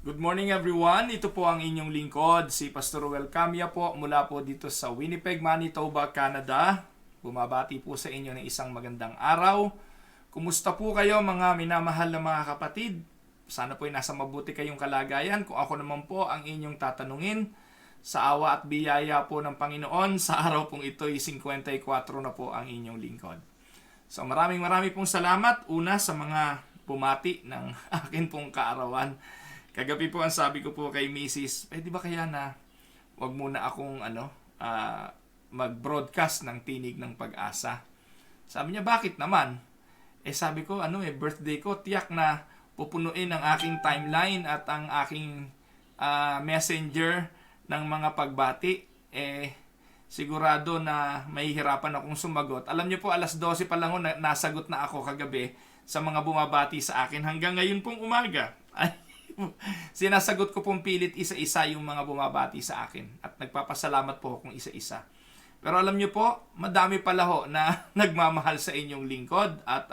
Good morning everyone. Ito po ang inyong lingkod, si Pastor Ruel Camia po mula po dito sa Winnipeg, Manitoba, Canada. Bumabati po sa inyo ng isang magandang araw. Kumusta po kayo mga minamahal na mga kapatid? Sana po ay nasa mabuti kayong kalagayan. Kung ako naman po ang inyong tatanungin, sa awa at biyaya po ng Panginoon, sa araw pong ito ay 54 na po ang inyong lingkod. So maraming pong salamat una sa mga bumati ng akin pong kaarawan. Kagabi po ang sabi ko po kay Mrs. Di ba kaya na wag muna akong mag-broadcast ng tinig ng pag-asa. Sabi niya, bakit naman? Sabi ko, birthday ko, tiyak na pupunuin ang aking timeline at ang aking messenger ng mga pagbati. Sigurado na mahihirapan akong sumagot. Alam niyo po, alas 12 pa lang nasagot na ako kagabi sa mga bumabati sa akin hanggang ngayon pong umaga. Sinasagot ko pong pilit isa-isa yung mga bumabati sa akin at nagpapasalamat po akong isa-isa. Pero alam niyo po, madami pala ho na nagmamahal sa inyong lingkod at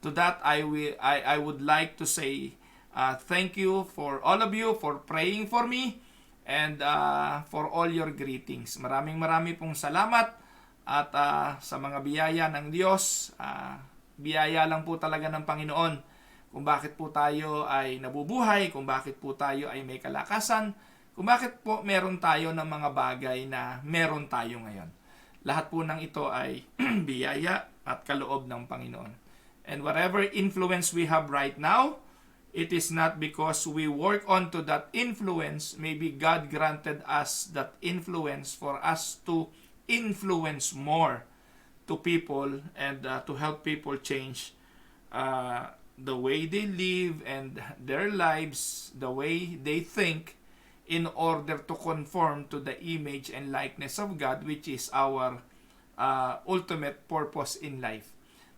to that I would like to say thank you for all of you for praying for me and for all your greetings. Maraming pong salamat at sa mga biyaya ng Diyos, biyaya lang po talaga ng Panginoon kung bakit po tayo ay nabubuhay, kung bakit po tayo ay may kalakasan, kung bakit po meron tayo ng mga bagay na meron tayo ngayon. Lahat po ng ito ay biyaya at kaloob ng Panginoon. And whatever influence we have right now, it is not because we work on to that influence. Maybe God granted us that influence for us to influence more to people and to help people change the way they live and their lives, the way they think, in order to conform to the image and likeness of God, which is our ultimate purpose in life.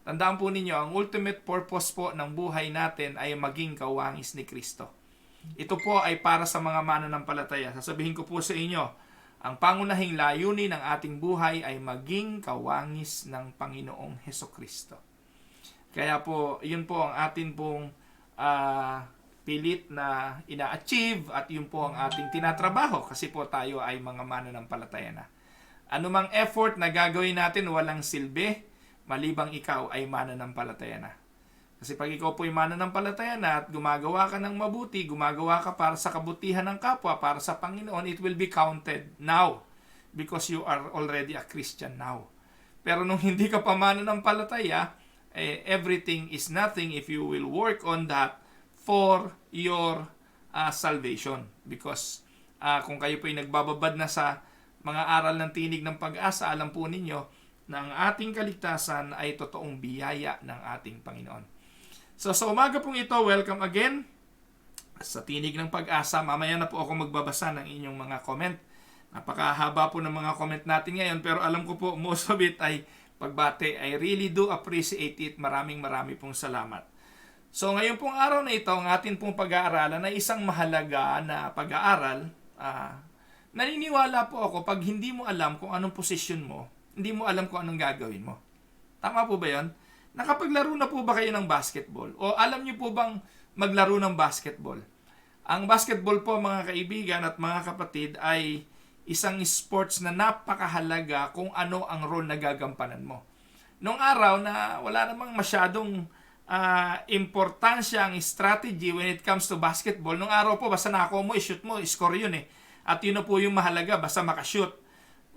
Tandaan po ninyo, ang ultimate purpose po ng buhay natin ay maging kawangis ni Kristo. Ito po ay para sa mga mananampalataya. Sasabihin ko po sa inyo, ang pangunahing layunin ng ating buhay ay maging kawangis ng Panginoong Hesukristo. Kaya po, yun po ang atin pong pilit na ina-achieve at yun po ang ating tinatrabaho kasi po tayo ay mga mananampalataya na. Anumang effort na gagawin natin walang silbi, malibang ikaw ay mananampalataya na. Kasi pag ikaw po ay mananampalataya na at gumagawa ka ng mabuti, gumagawa ka para sa kabutihan ng kapwa, para sa Panginoon, it will be counted now because you are already a Christian now. Pero nung hindi ka pa mananampalataya, everything is nothing if you will work on that for your salvation. Because kung kayo po ay nagbababad na sa mga aral ng tinig ng pag-asa, alam po ninyo na ang ating kaligtasan ay totoong biyaya ng ating Panginoon. So sa umaga pong ito, welcome again sa tinig ng pag-asa. Mamaya na po ako magbabasa ng inyong mga comment. Napakahaba po ng mga comment natin ngayon, pero alam ko po most of it ay pagbate. I really do appreciate it. Maraming pong salamat. So ngayon pong araw na ito, ang atin pong pag-aaralan ay isang mahalaga na pag-aaral. Naniniwala po ako, pag hindi mo alam kung anong posisyon mo, hindi mo alam kung anong gagawin mo. Tama po ba yun? Nakapaglaro na po ba kayo ng basketball? O alam niyo po bang maglaro ng basketball? Ang basketball po mga kaibigan at mga kapatid ay isang sports na napakahalaga kung ano ang role na gagampanan mo. Noong araw na wala namang masyadong importansya ang strategy when it comes to basketball, noong araw po basta nakakuha mo, i-shoot mo, i-score yun eh. At yun na po yung mahalaga, basta makashoot.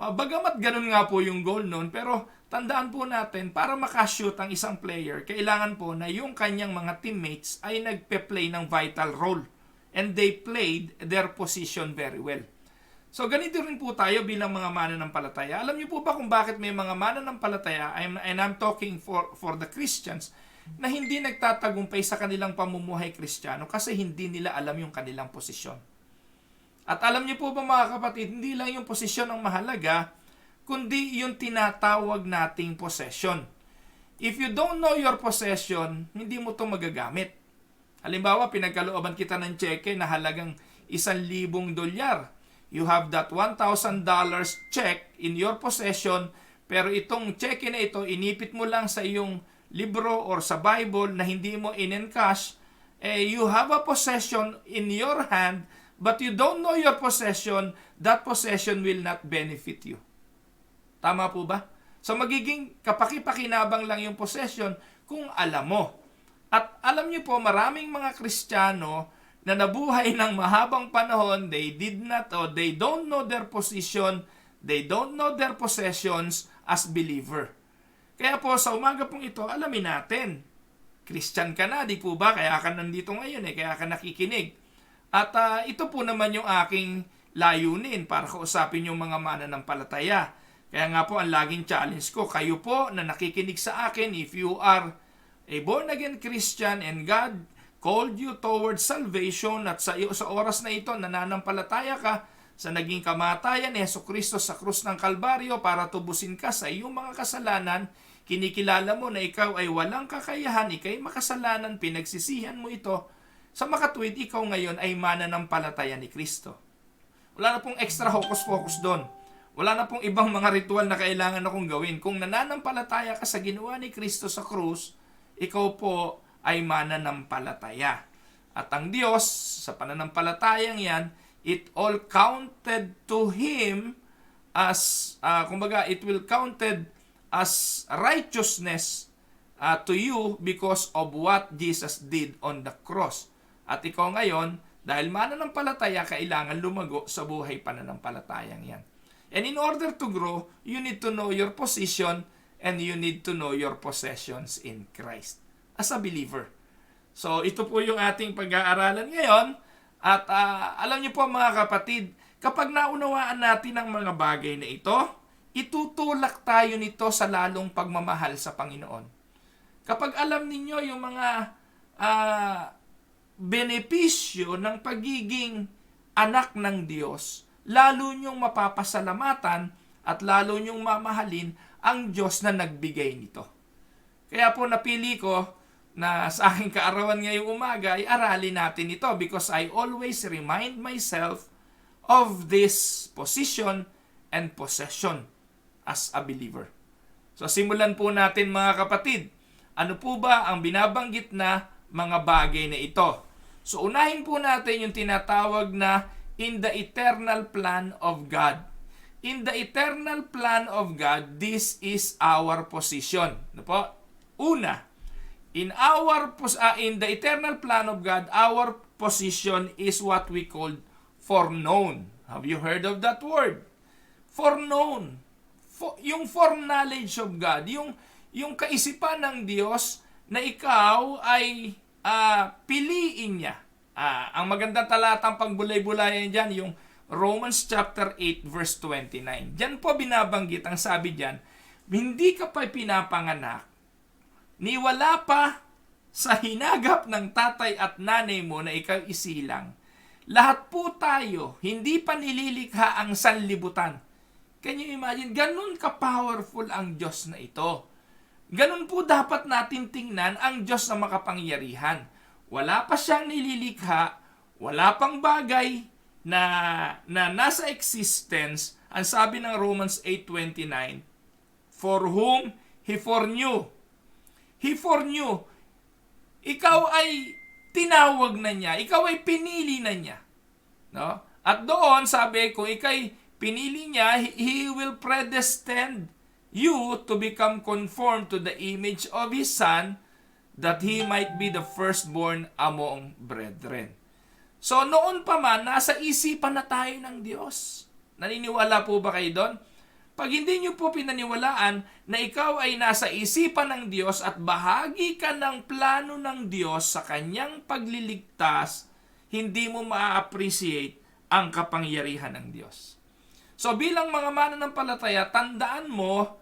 Bagamat ganun nga po yung goal noon, pero tandaan po natin, para makashoot ang isang player, kailangan po na yung kanyang mga teammates ay nagpe-play ng vital role. And they played their position very well. So ganito rin po tayo bilang mga mananampalataya. Alam niyo po ba kung bakit may mga mananampalataya, and I'm talking for the Christians, na hindi nagtatagumpay sa kanilang pamumuhay Kristiyano kasi hindi nila alam yung kanilang posisyon. At alam niyo po ba mga kapatid, hindi lang yung posisyon ang mahalaga, kundi yung tinatawag nating possession. If you don't know your possession, hindi mo ito magagamit. Halimbawa, pinagkalooban kita ng cheque na halagang $1,000. You have that $1,000 check in your possession, pero itong check na ito, inipit mo lang sa iyong libro or sa Bible na hindi mo in-encash, you have a possession in your hand, but you don't know your possession, that possession will not benefit you. Tama po ba? So magiging kapaki-pakinabang lang yung possession kung alam mo. At alam niyo po, maraming mga Kristiyano na nabuhay ng mahabang panahon, they did not, or they don't know their position, they don't know their possessions as believer. Kaya po sa umaga pong ito, alamin natin. Christian ka na, di po ba? Kaya ka nandito ngayon kaya ka nakikinig. At ito po naman yung aking layunin para kausapin yung mga mananampalataya. Kaya nga po ang laging challenge ko, kayo po na nakikinig sa akin, if you are a born-again Christian and God called you towards salvation at sa oras na ito nananampalataya ka sa naging kamatayan ni Jesucristo sa krus ng Kalbaryo para tubusin ka sa iyong mga kasalanan, kinikilala mo na ikaw ay walang kakayahan, ikay makasalanan, pinagsisihan mo ito, sa makatuwid ikaw ngayon ay mananampalataya ni Kristo. Wala na pong extra hocus-pocus doon. Wala na pong ibang mga ritual na kailangan akong gawin. Kung nananampalataya ka sa ginawa ni Kristo sa krus, ikaw po ay mananampalataya. At ang Diyos, sa pananampalatayang yan, it all counted to Him as, it will counted as righteousness to you because of what Jesus did on the cross. At ikaw ngayon, dahil mananampalataya, kailangan lumago sa buhay pananampalatayang yan. And in order to grow, you need to know your position and you need to know your possessions in Christ as a believer. So, ito po yung ating pag-aaralan ngayon. At alam niyo po mga kapatid, kapag naunawaan natin ang mga bagay na ito, itutulak tayo nito sa lalong pagmamahal sa Panginoon. Kapag alam ninyo yung mga benepisyo ng pagiging anak ng Diyos, lalo nyong mapapasalamatan at lalo nyong mamahalin ang Diyos na nagbigay nito. Kaya po napili ko na sa aking kaarawan ngayong umaga ay aralin natin ito because I always remind myself of this position and possession as a believer. So simulan po natin mga kapatid. Ano po ba ang binabanggit na mga bagay na ito? So unahin po natin yung tinatawag na in the eternal plan of God. In the eternal plan of God, this is our position. Ano po? Una, in the eternal plan of God, our position is what we call foreknown. Have you heard of that word? Foreknown. Yung foreknowledge of God, yung kaisipan ng Diyos na ikaw ay piliin niya. Ang magandang talatang pagbulay-bulayan dyan, yung Romans chapter 8 verse 29. Diyan po binabanggit, ang sabi diyan, hindi ka pa pinapanganak, ni wala pa sa hinagap ng tatay at nanay mo na ikaw isilang. Lahat po tayo, hindi pa nililikha ang sanlibutan. Can you imagine? Ganun ka-powerful ang Diyos na ito. Ganun po dapat natin tingnan ang Diyos na makapangyarihan. Wala pa siyang nililikha, wala pang bagay na nasa existence. Ang sabi ng Romans 8:29, for whom He foreknew. He foreknew. Ikaw ay tinawag na niya. Ikaw ay pinili na niya. No? At doon, sabi, kung ikay pinili niya, He will predestine you to become conformed to the image of His Son, that He might be the firstborn among brethren. So, noon pa man, nasa isipan na tayo ng Diyos. Naniniwala po ba kayo doon? Pag hindi nyo po pinaniwalaan na ikaw ay nasa isipan ng Diyos at bahagi ka ng plano ng Diyos sa Kanyang pagliligtas, hindi mo ma-appreciate ang kapangyarihan ng Diyos. So, bilang mga mananampalataya, tandaan mo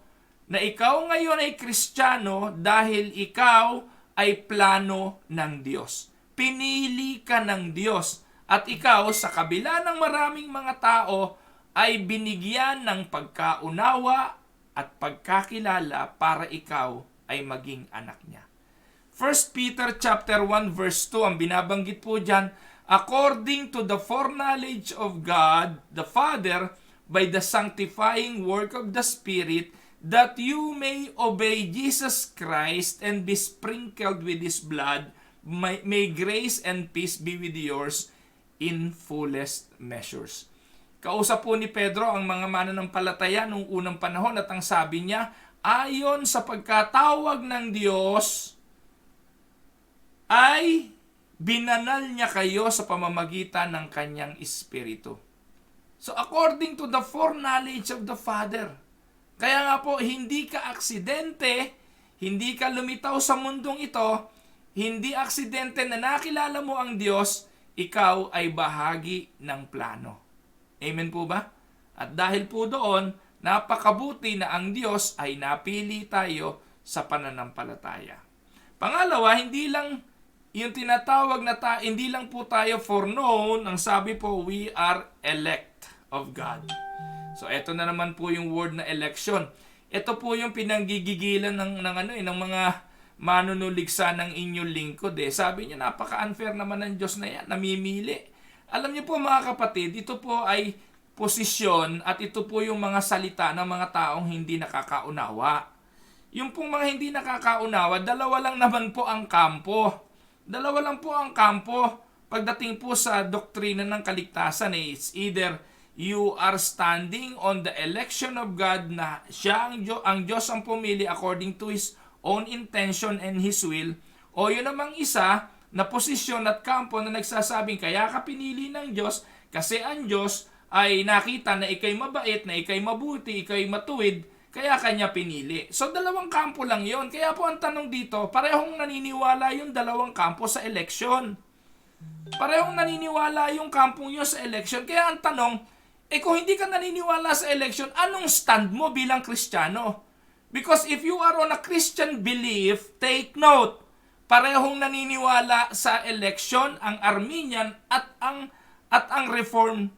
na ikaw ngayon ay Kristiyano dahil ikaw ay plano ng Diyos. Pinili ka ng Diyos. At ikaw, sa kabila ng maraming mga tao, ay binigyan ng pagkaunawa at pagkakilala para ikaw ay maging anak niya. 1 Peter chapter 1 verse 2, ang binabanggit po dyan, according to the foreknowledge of God, the Father, by the sanctifying work of the Spirit, that you may obey Jesus Christ and be sprinkled with His blood may grace and peace be with yours in fullest measures. Kausap po ni Pedro ang mga mananampalataya noong unang panahon at ang sabi niya, ayon sa pagkatawag ng Diyos, ay binanal niya kayo sa pamamagitan ng kanyang Espiritu. So according to the foreknowledge of the Father. Kaya nga po, hindi ka aksidente, hindi ka lumitaw sa mundong ito, hindi aksidente na nakilala mo ang Diyos, ikaw ay bahagi ng plano. Amen po ba? At dahil po doon, napakabuti na ang Diyos ay napili tayo sa pananampalataya. Pangalawa, hindi lang yung tinatawag na hindi lang po tayo foreknown, ang sabi po, we are elect of God. So ito na naman po yung word na election. Ito po yung pinanggigigilan ng mga manunuligsa ng inyong lingkod. Sabi niya, napaka-unfair naman ng Diyos na yan, namimili. Alam niyo po mga kapatid, ito po ay posisyon at ito po yung mga salita ng mga taong hindi nakakaunawa. Yung pong mga hindi nakakaunawa, dalawa lang naman po ang kampo. Dalawa lang po ang kampo pagdating po sa doktrina ng kaligtasan. It's either you are standing on the election of God na siya ang Diyos ang pumili according to His own intention and His will, o yun namang isa na posisyon at kampo na nagsasabing kaya ka pinili ng Diyos kasi ang Diyos ay nakita na ikay mabait, na ikay mabuti, ikay matuwid, kaya kanya pinili. So dalawang kampo lang yon. Kaya po ang tanong dito, parehong naniniwala yung dalawang kampo sa election. Parehong naniniwala yung kampong yun sa election. Kaya ang tanong, kung hindi ka naniniwala sa election, anong stand mo bilang Kristiyano? Because if you are on a Christian belief, take note, parehong naniniwala sa election ang Arminian at ang Reformed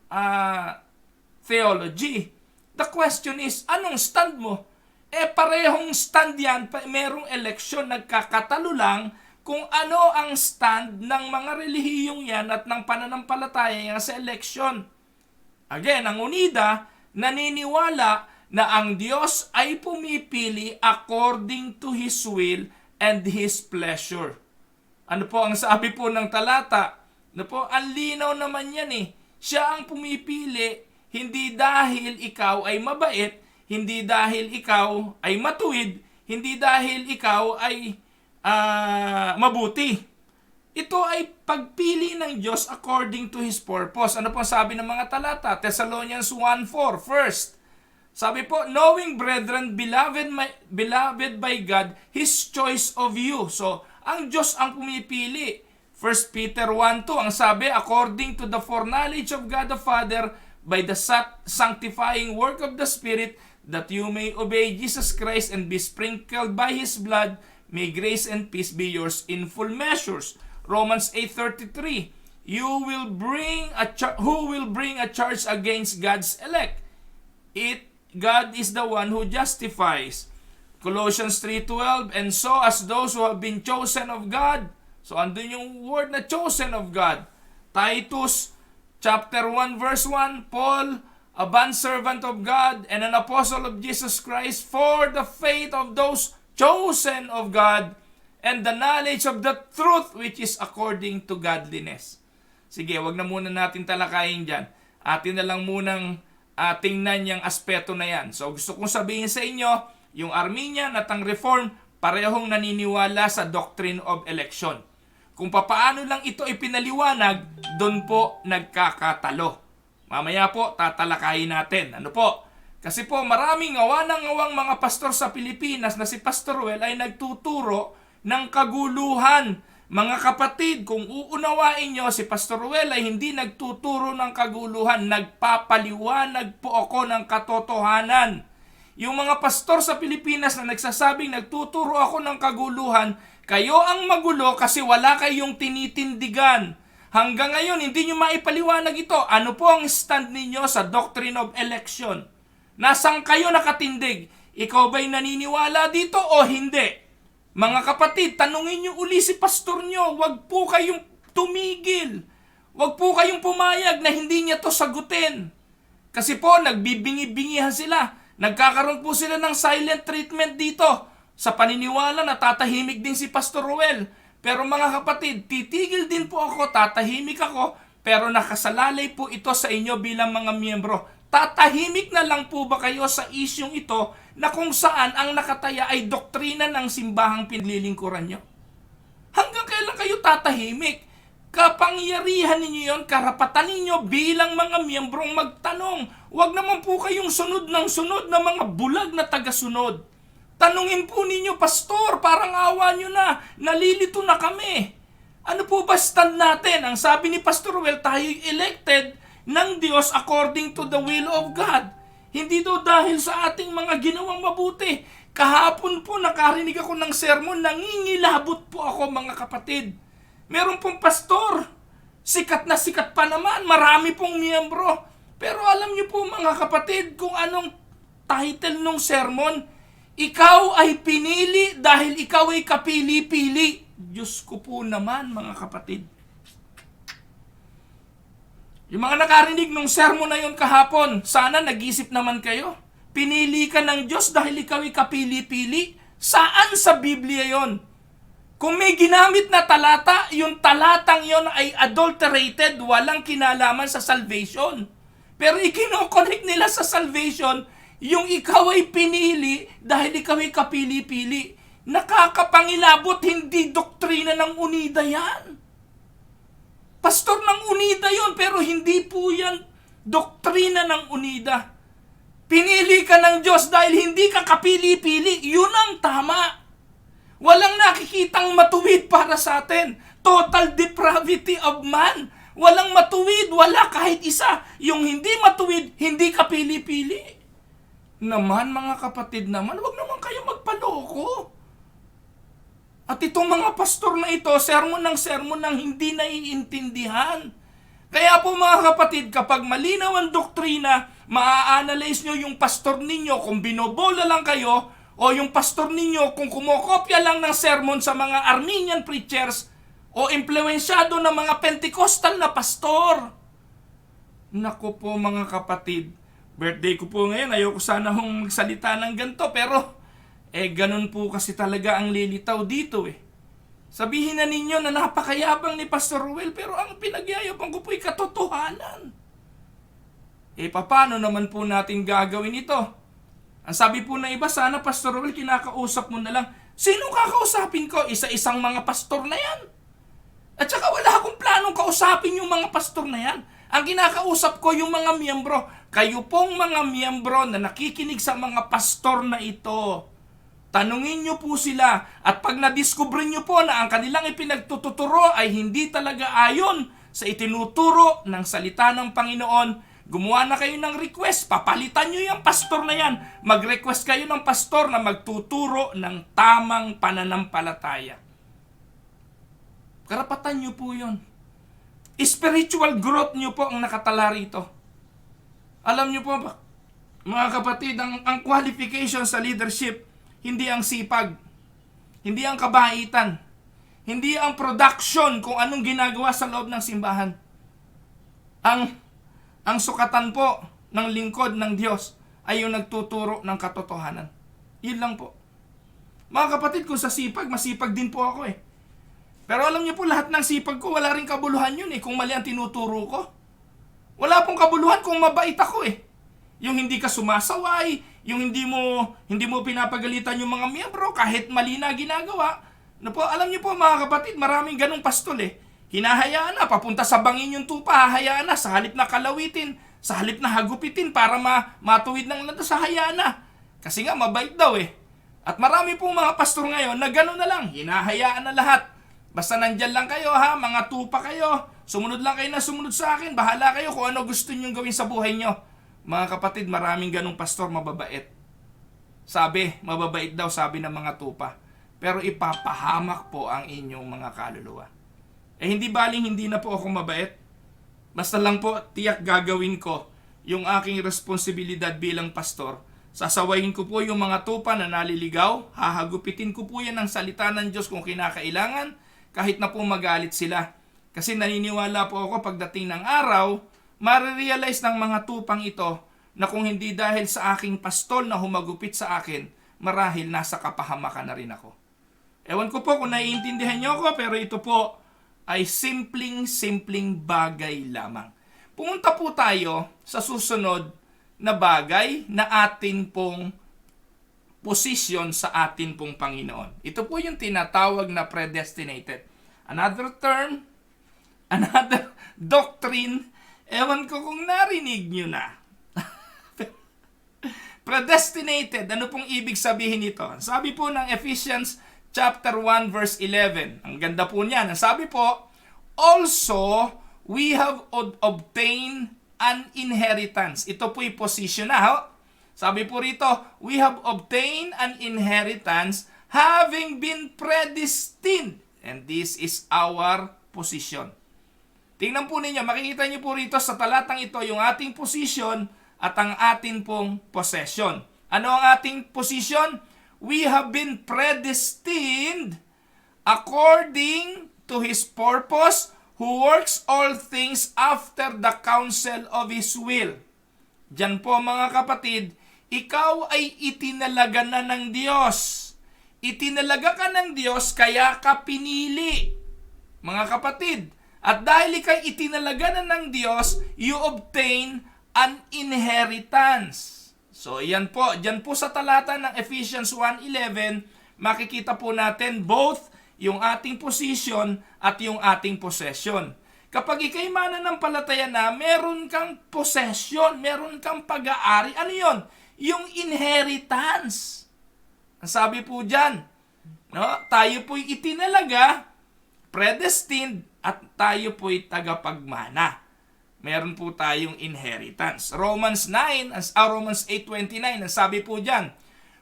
theology. The question is, anong stand mo? Parehong stand yan, merong election, nagkakatalo lang kung ano ang stand ng mga relihiyong yan at ng pananampalataya yan sa election. Again, ang UNIDA, naniniwala na ang Diyos ay pumipili according to His will and His pleasure. Ano po ang sabi po ng talata? Ano po? Ang linaw naman yan Siya ang pumipili, hindi dahil ikaw ay mabait, hindi dahil ikaw ay matuwid, hindi dahil ikaw ay mabuti. Ito ay pagpili ng Diyos according to His purpose. Ano po ang sabi ng mga talata? Thessalonians 1:4, first. Sabi po, knowing brethren, beloved by God, His choice of you. So, ang Diyos ang pumipili. 1 Peter 1:2, ang sabi, according to the foreknowledge of God the Father, by the sanctifying work of the Spirit, that you may obey Jesus Christ and be sprinkled by His blood, may grace and peace be yours in full measures. Romans 8:33, who will bring a charge against God's elect? God is the one who justifies. Colossians 3:12, and so as those who have been chosen of God. So andun yung word na chosen of God. Titus chapter 1 verse 1, Paul, a bondservant of God and an apostle of Jesus Christ, for the faith of those chosen of God and the knowledge of the truth which is according to godliness. Sige, wag na muna natin talakayin dyan. Atin na lang munang tingnan yung aspeto na yan. So gusto kong sabihin sa inyo, yung Arminian at ang Reform, parehong naniniwala sa doctrine of election. Kung papaano lang ito ipinaliwanag, doon po nagkakatalo. Mamaya po, tatalakayin natin. Ano po? Kasi po, maraming ngawang mga pastor sa Pilipinas na si Pastor Well ay nagtuturo ng kaguluhan. Mga kapatid, kung uunawain nyo, si Pastor Well ay hindi nagtuturo ng kaguluhan, nagpapaliwanag po ako ng katotohanan. Yung mga pastor sa Pilipinas na nagsasabing nagtuturo ako ng kaguluhan, kayo ang magulo kasi wala kayong tinitindigan. Hanggang ngayon, hindi nyo maipaliwanag ito. Ano po ang stand ninyo sa doctrine of election? Nasaan kayo nakatindig? Ikaw ba'y naniniwala dito o hindi? Mga kapatid, tanungin nyo uli si pastor nyo. Huwag po kayong tumigil. Huwag po kayong pumayag na hindi niya to sagutin. Kasi po, nagbibingi-bingihan sila. Nagkakaroon po sila ng silent treatment dito. Sa paniniwala na tatahimik din si Pastor Ruel. Pero mga kapatid, titigil din po ako, tatahimik ako, pero nakasalalay po ito sa inyo bilang mga miyembro. Tatahimik na lang po ba kayo sa isyong ito na kung saan ang nakataya ay doktrina ng simbahang pinaglilingkuran nyo? Hanggang kailan kayo tatahimik? Kapangyarihan ninyo yon, karapatan ninyo bilang mga miyembrong magtanong. Huwag naman po kayong sunod ng sunod na mga bulag na tagasunod. Tanungin po ninyo, Pastor, parang awa nyo na, nalilito na kami. Ano po ba stand natin? Ang sabi ni Pastor Well, tayo'y elected ng Diyos according to the will of God. Hindi do dahil sa ating mga ginawang mabuti. Kahapon po nakarinig ako ng sermon, nangingilabot po ako mga kapatid. Meron pong pastor, sikat na sikat pa naman, marami pong miyembro. Pero alam niyo po mga kapatid kung anong title ng sermon? Ikaw ay pinili dahil ikaw ay kapili-pili. Diyos ko po naman mga kapatid. Yung mga nakarinig ng sermon na yun kahapon, sana nag-isip naman kayo. Pinili ka ng Diyos dahil ikaw ay kapili-pili. Saan sa Biblia yon? Kung may ginamit na talata, yung talatang yon ay adulterated, walang kinalaman sa salvation. Pero ikino-connect nila sa salvation, yung ikaw ay pinili dahil ikaw ay kapili-pili. Nakakapangilabot, hindi doktrina ng UNIDA yan. Pastor ng UNIDA yon, pero hindi po yan doktrina ng UNIDA. Pinili ka ng Diyos dahil hindi ka kapili-pili. Yun ang tama. Walang nakikitang matuwid para sa atin. Total depravity of man. Walang matuwid, wala kahit isa. Yung hindi matuwid, hindi kapili-pili. Naman mga kapatid naman, wag naman kayo magpaloko. At itong mga pastor na ito, sermon ng hindi naiintindihan. Kaya po mga kapatid, kapag malinaw ang doktrina, maa-analyze nyo yung pastor ninyo kung binobola lang kayo, o yung pastor ninyo kung kumokopya lang ng sermon sa mga Armenian preachers, o impluensyado ng mga Pentecostal na pastor. Naku po mga kapatid, birthday ko po ngayon, ayoko sana hong magsalita ng ganito, pero ganun po kasi talaga ang lilitaw dito Sabihin na ninyo na napakayabang ni Pastor Ruel, pero ang pinagyayabang ko po'y katotohanan. Paano naman po natin gagawin ito? Ang sabi po na iba, sana Pastor Ruel, kinakausap mo na lang. Sino kakausapin ko? Isa-isang mga pastor na yan. At saka wala akong planong kausapin yung mga pastor na yan. Ang kinakausap ko yung mga miyembro. Kayo pong mga miyembro na nakikinig sa mga pastor na ito. Tanungin nyo po sila. At pag nadiskubre nyo po na ang kanilang ipinagtuturo ay hindi talaga ayon sa itinuturo ng salita ng Panginoon, gumawa na kayo ng request, papalitan nyo yung pastor na yan. Mag-request kayo ng pastor na magtuturo ng tamang pananampalataya. Karapatan nyo po yun. Spiritual growth nyo po ang nakatala rito. Alam nyo po ba, mga kapatid, ang qualification sa leadership, hindi ang sipag, hindi ang kabaitan, hindi ang production kung anong ginagawa sa loob ng simbahan. Ang sukatan po ng lingkod ng Diyos ay yung nagtuturo ng katotohanan. Yun lang po. Mga kapatid, kung sa sipag, masipag din po ako Pero alam niyo po, lahat ng sipag ko, wala rin kabuluhan yun kung mali ang tinuturo ko. Wala pong kabuluhan kung mabait ako Yung hindi ka sumasaway, yung hindi mo pinapagalitan yung mga miyembro kahit mali na ginagawa. Alam niyo po mga kapatid, maraming ganong pastol Hinahayaan na, papunta sa bangin yung tupa, hahayaan na, sa halip na kalawitin, sa halip na hagupitin para matuwid ng landas, hahayaan na. Kasi nga, mabait daw At marami pong mga pastor ngayon na gano'n na lang, hinahayaan na lahat. Basta nandyan lang kayo mga tupa kayo, sumunod lang kayo na sumunod sa akin, bahala kayo kung ano gusto nyo gawin sa buhay nyo. Mga kapatid, maraming ganong pastor mababait. Sabi, mababait daw, sabi ng mga tupa. Pero ipapahamak po ang inyong mga kaluluwa. Hindi baling hindi na po ako mabait. Basta lang po, tiyak gagawin ko yung aking responsibilidad bilang pastor. Sasawayin ko po yung mga tupa na naliligaw, hahagupitin ko po yan ng salita ng Diyos kung kinakailangan, kahit na po magalit sila. Kasi naniniwala po ako pagdating ng araw, marirealize ng mga tupang ito na kung hindi dahil sa aking pastol na humagupit sa akin, marahil nasa kapahamakan na rin ako. Ewan ko po kung naiintindihan nyo ako, pero ito po ay simpleng bagay lamang. Pumunta po tayo sa susunod na bagay na atin pong posisyon sa atin pong Panginoon. Ito po yung tinatawag na predestinated. Another term, another doctrine, ewan ko kung narinig nyo na. Predestinated, ano pong ibig sabihin nito? Sabi po ng Ephesians chapter 1 verse 11. Ang ganda po niyan. Sabi po, also, we have obtained an inheritance. Ito po yung position na. Ho? Sabi po rito, we have obtained an inheritance having been predestined. And this is our position. Tingnan po ninyo, makikita niyo po rito sa talatang ito yung ating position at ang ating pong possession. Ano ang ating position? We have been predestined according to His purpose, who works all things after the counsel of His will. Diyan po mga kapatid, ikaw ay itinalaga na ng Diyos. Itinalaga ka ng Diyos kaya ka pinili. Mga kapatid, at dahil ikay itinalaga na ng Diyos, you obtain an inheritance. So, yan po. Diyan po sa talata ng Ephesians 1:11, makikita po natin both yung ating position at yung ating possession. Kapag ikay mananampalataya na, meron kang possession, meron kang pag-aari. Ano yon? Yung inheritance. Ang sabi po dyan, no? Tayo po'y itinalaga, predestined, at tayo po'y tagapagmana. Meron po tayong inheritance. Romans 8:29, ang sabi po dyan,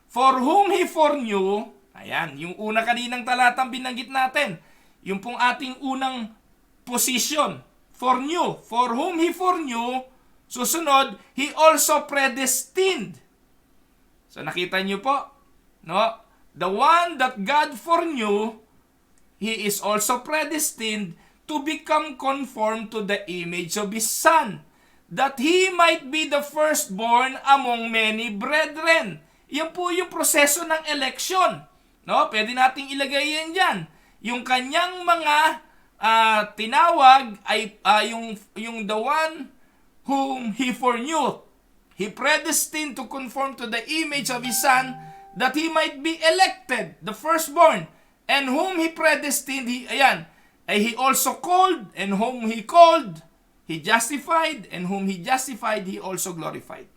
for whom He foreknew, ayan, yung una kaninang talatang binanggit natin, yung pong ating unang position, foreknew, for whom He foreknew, susunod, He also predestined. So nakita niyo po, no? The one that God foreknew, He is also predestined to become conformed to the image of His Son, that He might be the firstborn among many brethren. Yan po yung proseso ng election. No? Pwede nating ilagay yan dyan. Yung kanyang mga tinawag ay yung the one whom He foreknew. He predestined to conform to the image of His Son, that He might be elected, the firstborn. And whom He predestined, He also called, and whom He called, He justified, and whom He justified, He also glorified.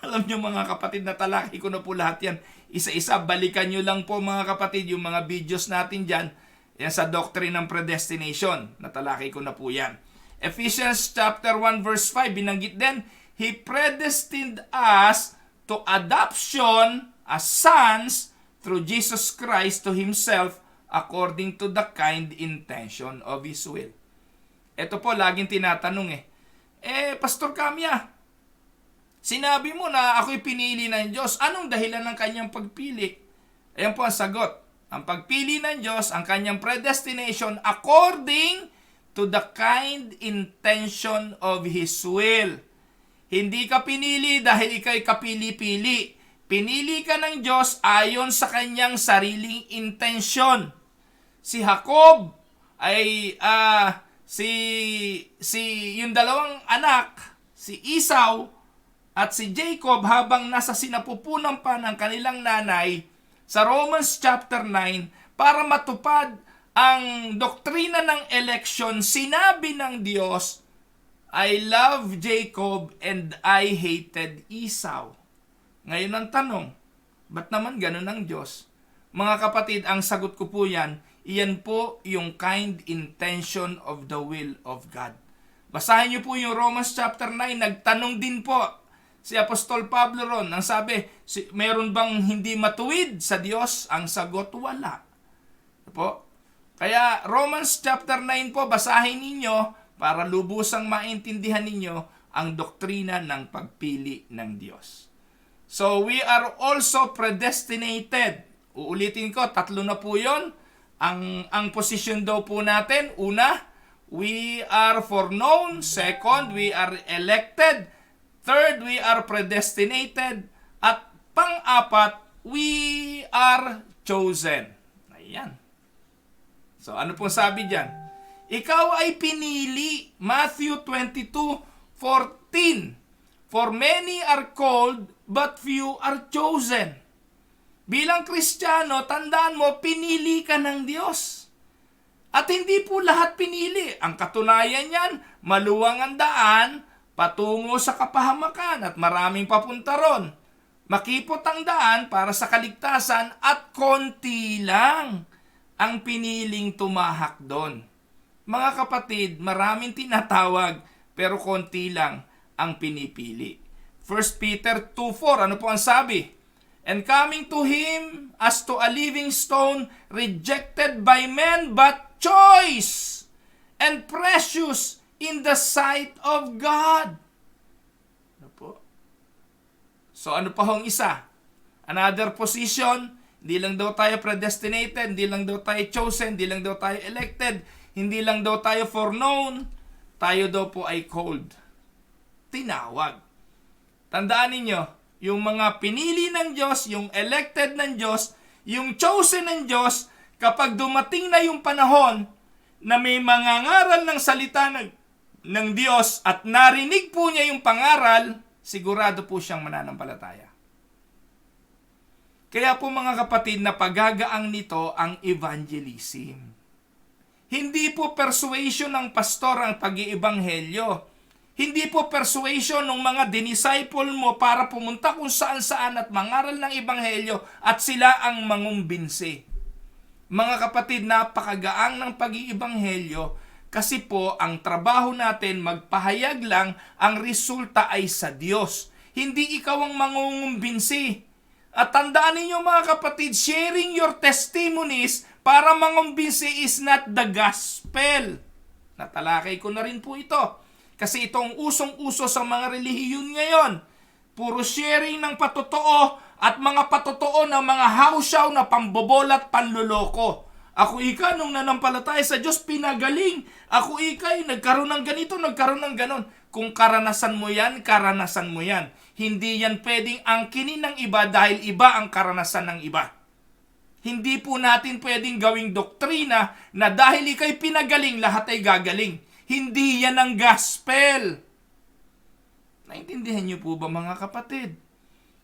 Alam niyo mga kapatid, natalaki ko na po lahat yan. Isa-isa, balikan niyo lang po mga kapatid yung mga videos natin dyan. Yan sa doctrine ng predestination. Natalaki ko na po yan. Ephesians chapter 1 verse 5, binanggit din, He predestined us to adoption as sons through Jesus Christ to Himself according to the kind intention of His will. Ito po, laging tinatanong Pastor Kamya, sinabi mo na ako'y pinili ng Diyos. Anong dahilan ng kanyang pagpili? Ayan po ang sagot. Ang pagpili ng Diyos, ang kanyang predestination according to the kind intention of His will. Hindi ka pinili dahil ika'y kapili-pili. Pinili ka ng Diyos ayon sa kanyang sariling intensyon. Si Jacob ay yung dalawang anak, si Esau at si Jacob, habang nasa sinapupunan pa ng kanilang nanay sa Romans chapter 9, para matupad ang doktrina ng election, sinabi ng Diyos, I love Jacob and I hated Esau. Ngayon ang tanong, ba't naman ganun ang Diyos? Mga kapatid, ang sagot ko po yan, iyan po yung kind intention of the will of God. Basahin niyo po yung Romans chapter 9, nagtanong din po si Apostol Pablo ron. Ang sabi, meron bang hindi matuwid sa Diyos? Ang sagot, wala. Po? Kaya Romans chapter 9 po, basahin ninyo para lubusang maintindihan ninyo ang doktrina ng pagpili ng Diyos. So, we are also predestinated. Uulitin ko, 3 na po yun. Ang position daw po natin, una, we are foreknown. Second, we are elected. Third, we are predestinated. At pang-apat, we are chosen. Ayan. So, ano pong sabi dyan? Ikaw ay pinili. Matthew 22:14. For many are called, but few are chosen. Bilang Kristiyano, tandaan mo, pinili ka ng Diyos. At hindi po lahat pinili. Ang katunayan niyan, maluwang ang daan, patungo sa kapahamakan at maraming papunta ron. Makipot ang daan para sa kaligtasan at konti lang ang piniling tumahak doon. Mga kapatid, maraming tinatawag pero konti lang ang pinipili. 1 Peter 2:4, ano po ang sabi? And coming to Him as to a living stone, rejected by men, but choice and precious in the sight of God. Ano po? So ano pa hong isa? Another position, hindi lang daw tayo predestinated, hindi lang daw tayo chosen, hindi lang daw tayo elected, hindi lang daw tayo foreknown, tayo daw po ay called. Tinawag. Tandaan ninyo, yung mga pinili ng Diyos, yung elected ng Diyos, yung chosen ng Diyos, kapag dumating na yung panahon na may mangangaral ng salita ng Diyos at narinig po niya yung pangaral, sigurado po siyang mananampalataya. Kaya po mga kapatid, napagagaang nito ang evangelism. Hindi po persuasion ng pastor ang pag-iibanghelyo. Hindi po persuasion ng mga dinisciple mo para pumunta kung saan-saan at mangaral ng ebanghelyo at sila ang mangumbinsi. Mga kapatid, napakagaang ng pag-iibanghelyo kasi po ang trabaho natin magpahayag lang, ang resulta ay sa Diyos. Hindi ikaw ang mangungumbinsi. At tandaan ninyo mga kapatid, sharing your testimonies para mangumbinsi is not the gospel. Natalakay ko na rin po ito. Kasi itong usong-uso sa mga relihiyon ngayon. Puro sharing ng patotoo at mga patotoo ng mga hausaw na pambobola at panluloko. Ako ika, nung nanampalataya sa Diyos, pinagaling. Ako ika'y nagkaroon ng ganito, nagkaroon ng ganon. Kung karanasan mo yan, karanasan mo yan. Hindi yan pwedeng angkinin ng iba dahil iba ang karanasan ng iba. Hindi po natin pwedeng gawing doktrina na dahil ika'y pinagaling, lahat ay gagaling. Hindi yan ang gospel. Naintindihan niyo po ba mga kapatid?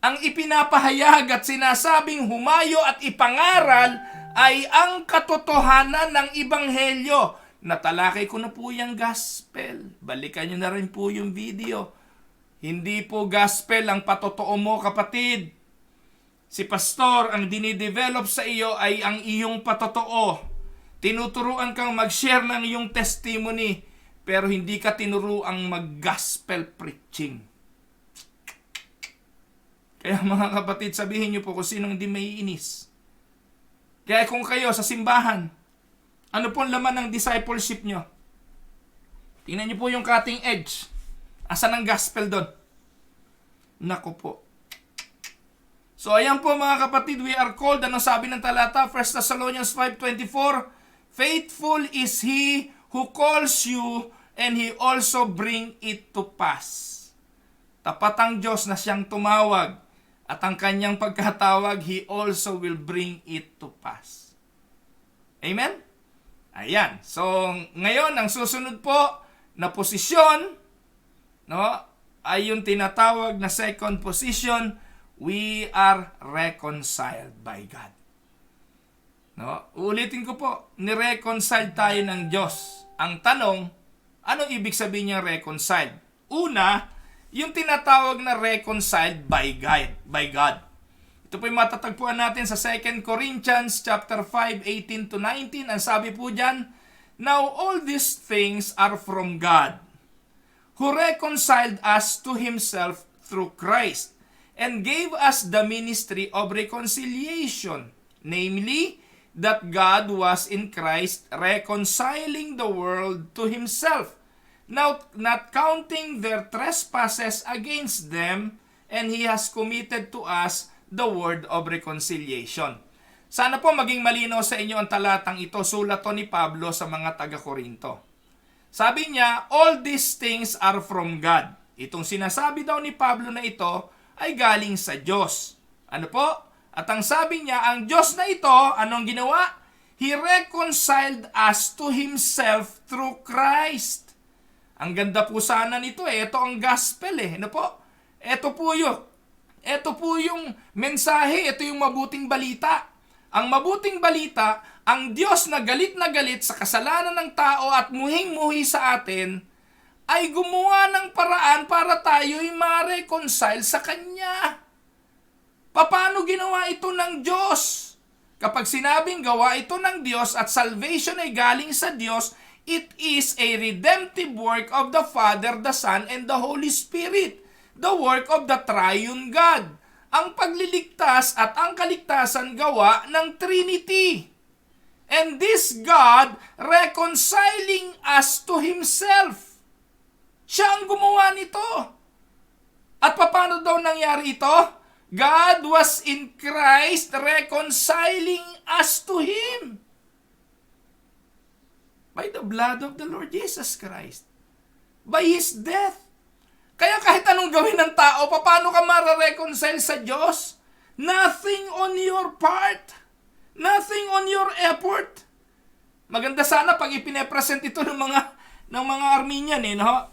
Ang ipinapahayag at sinasabing humayo at ipangaral ay ang katotohanan ng ebanghelyo. Natalakay ko na po yung gospel. Balikan niyo na rin po yung video. Hindi po gospel ang patotoo mo kapatid. Si pastor ang dinidevelop sa iyo ay ang iyong patotoo. Tinuturuan kang mag-share ng iyong testimony, pero hindi ka tinuruang mag-gospel preaching. Kaya mga kapatid, sabihin niyo po kung sinong di maiinis. Kaya kung kayo sa simbahan, ano po ang laman ng discipleship nyo? Tingnan niyo po yung cutting edge. Asan ang gospel doon? Naku po. So ayan po mga kapatid, we are called, ano sabi ng talata? 1 Thessalonians 5:24, faithful is He who calls you, and He also bring it to pass. Tapat ang Diyos na siyang tumawag, at ang kanyang pagkatawag, He also will bring it to pass. Amen? Ayan. So, ngayon, ang susunod po na posisyon, no, ay yung tinatawag na second position, we are reconciled by God. No? Ulitin ko po, ni-reconcile tayo ng Diyos. Ang tanong, anong ibig sabihin niya reconciled? Una, yung tinatawag na reconciled by God. Ito po yung matatagpuan natin sa 2 Corinthians chapter 5, 18-19. Ang sabi po dyan, now all these things are from God, who reconciled us to Himself through Christ, and gave us the ministry of reconciliation, namely, that God was in Christ reconciling the world to Himself, now not counting their trespasses against them, and He has committed to us the word of reconciliation. Sana po maging malinaw sa inyo ang talatang ito, sulat to ni Pablo sa mga taga-Korinto. Sabi niya, all these things are from God. Itong sinasabi daw ni Pablo na ito ay galing sa Diyos. Ano po? At ang sabi niya, ang Diyos na ito, anong ginawa? He reconciled us to Himself through Christ. Ang ganda po sana nito eh. Ito ang gospel eh. Ano po? Ito po yung mensahe. Ito yung mabuting balita. Ang mabuting balita, ang Diyos na galit sa kasalanan ng tao at muhing-muhi sa atin, ay gumawa ng paraan para tayo'y ma-reconcile sa Kanya. Paano ginawa ito ng Diyos? Kapag sinabing gawa ito ng Diyos at salvation ay galing sa Diyos, it is a redemptive work of the Father, the Son, and the Holy Spirit. The work of the Triune God. Ang pagliligtas at ang kaligtasan gawa ng Trinity. And this God reconciling us to Himself. Siya ang gumawa nito. At paano daw nangyari ito? God was in Christ reconciling us to Him. By the blood of the Lord Jesus Christ. By His death. Kaya kahit anong gawin ng tao, paano ka mara-reconcile sa Diyos? Nothing on your part. Nothing on your effort. Maganda sana pag ipine-present ito ng mga Armenian eh, no?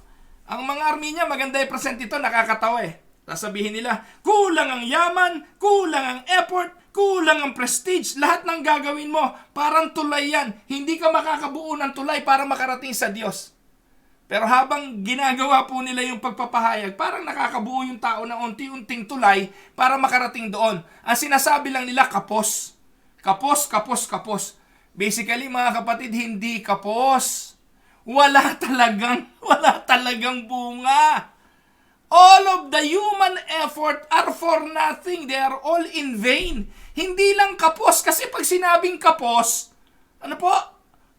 Ang mga Armenian, maganda i-present ito, nakakatawa eh. Sasabihin nila, kulang ang yaman, kulang ang effort, kulang ang prestige. Lahat ng gagawin mo, parang tulay yan. Hindi ka makakabuo ng tulay para makarating sa Diyos. Pero habang ginagawa po nila yung pagpapahayag, parang nakakabuo yung tao ng unti-unting tulay para makarating doon. Ang sinasabi lang nila, kapos. Kapos, kapos, kapos. Basically, mga kapatid, hindi kapos. Wala talagang bunga. All of the human effort are for nothing. They are all in vain. Hindi lang kapos. Kasi pag sinabing kapos, ano po?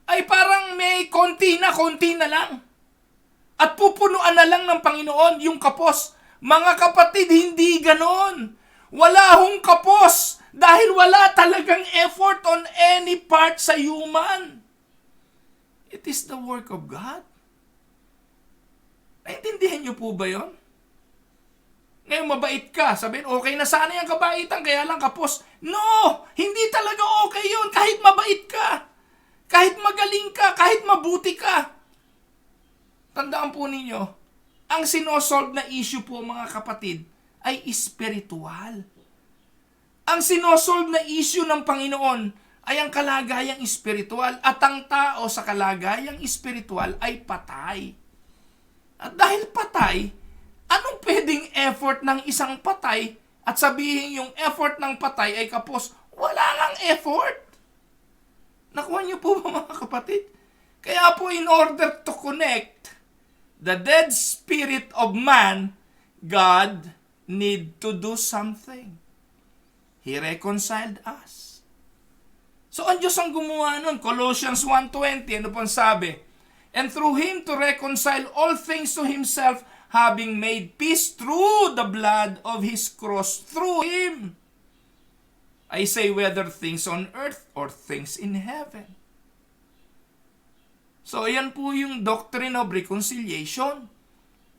Ay parang may konti na lang. At pupunuan na lang ng Panginoon yung kapos. Mga kapatid, hindi ganon. Wala hong kapos. Dahil wala talagang effort on any part sa human. It is the work of God. Naintindihan niyo po ba yun? Ngayon, mabait ka. Sabihin, okay na sana yung kabaitan, kaya lang kapos. No! Hindi talaga okay yun. Kahit mabait ka. Kahit magaling ka. Kahit mabuti ka. Tandaan po ninyo, ang sinosolve na issue po, mga kapatid, ay spiritual. Ang sinosolve na issue ng Panginoon ay ang kalagayang spiritual. At ang tao sa kalagayang spiritual ay patay. At dahil patay, anong pwedeng effort ng isang patay at sabihin yung effort ng patay ay kapos? Wala nang effort. Nakuha niyo po ba, mga kapatid? Kaya po, in order to connect the dead spirit of man, God need to do something. He reconciled us. So, ang Diyos ang gumawa nun. Colossians 1:20, ano pong sabi? And through Him to reconcile all things to Himself, having made peace through the blood of His cross, through Him. I say whether things on earth or things in heaven. So, ayan po yung doctrine of reconciliation.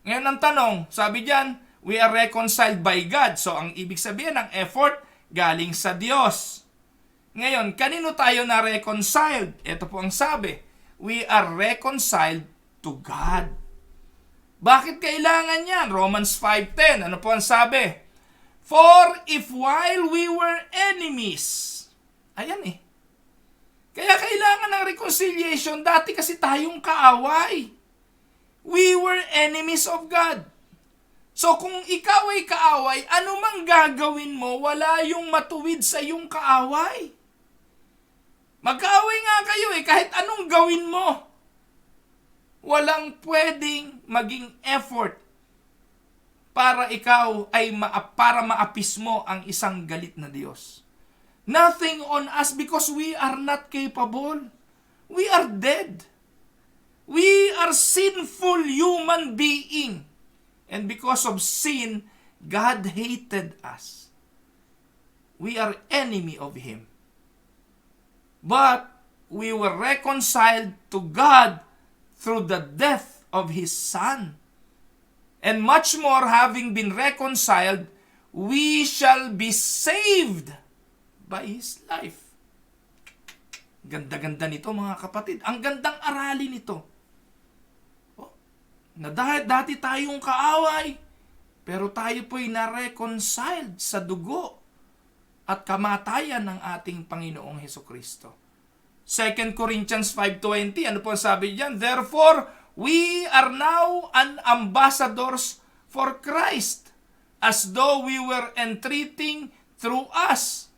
Ngayon ang tanong, sabi diyan, we are reconciled by God. So, ang ibig sabihin ng effort, galing sa Diyos. Ngayon, kanino tayo na reconciled? Ito po ang sabi, we are reconciled to God. Bakit kailangan yan? Romans 5:10. Ano po ang sabi? For if while we were enemies, ayan eh. Kaya kailangan ng reconciliation. Dati kasi tayong kaaway. We were enemies of God. So kung ikaw ay kaaway, ano mang gagawin mo, wala yung matuwid sa iyong kaaway. Magkaaway nga kayo eh, kahit anong gawin mo. Walang pwedeng maging effort para ikaw ay para maapis mo ang isang galit na Diyos. Nothing on us because we are not capable. We are dead. We are sinful human being. And because of sin, God hated us. We are enemy of Him. But we were reconciled to God through the death of His Son. And much more, having been reconciled, we shall be saved by His life. Ganda-ganda nito mga kapatid. Ang gandang aralin nito. Na dati tayong kaaway, pero tayo po'y na-reconciled sa dugo at kamatayan ng ating Panginoong Hesukristo. 2 Corinthians 5:20, ano po sabi diyan? Therefore, we are now an ambassadors for Christ, as though we were entreating through us.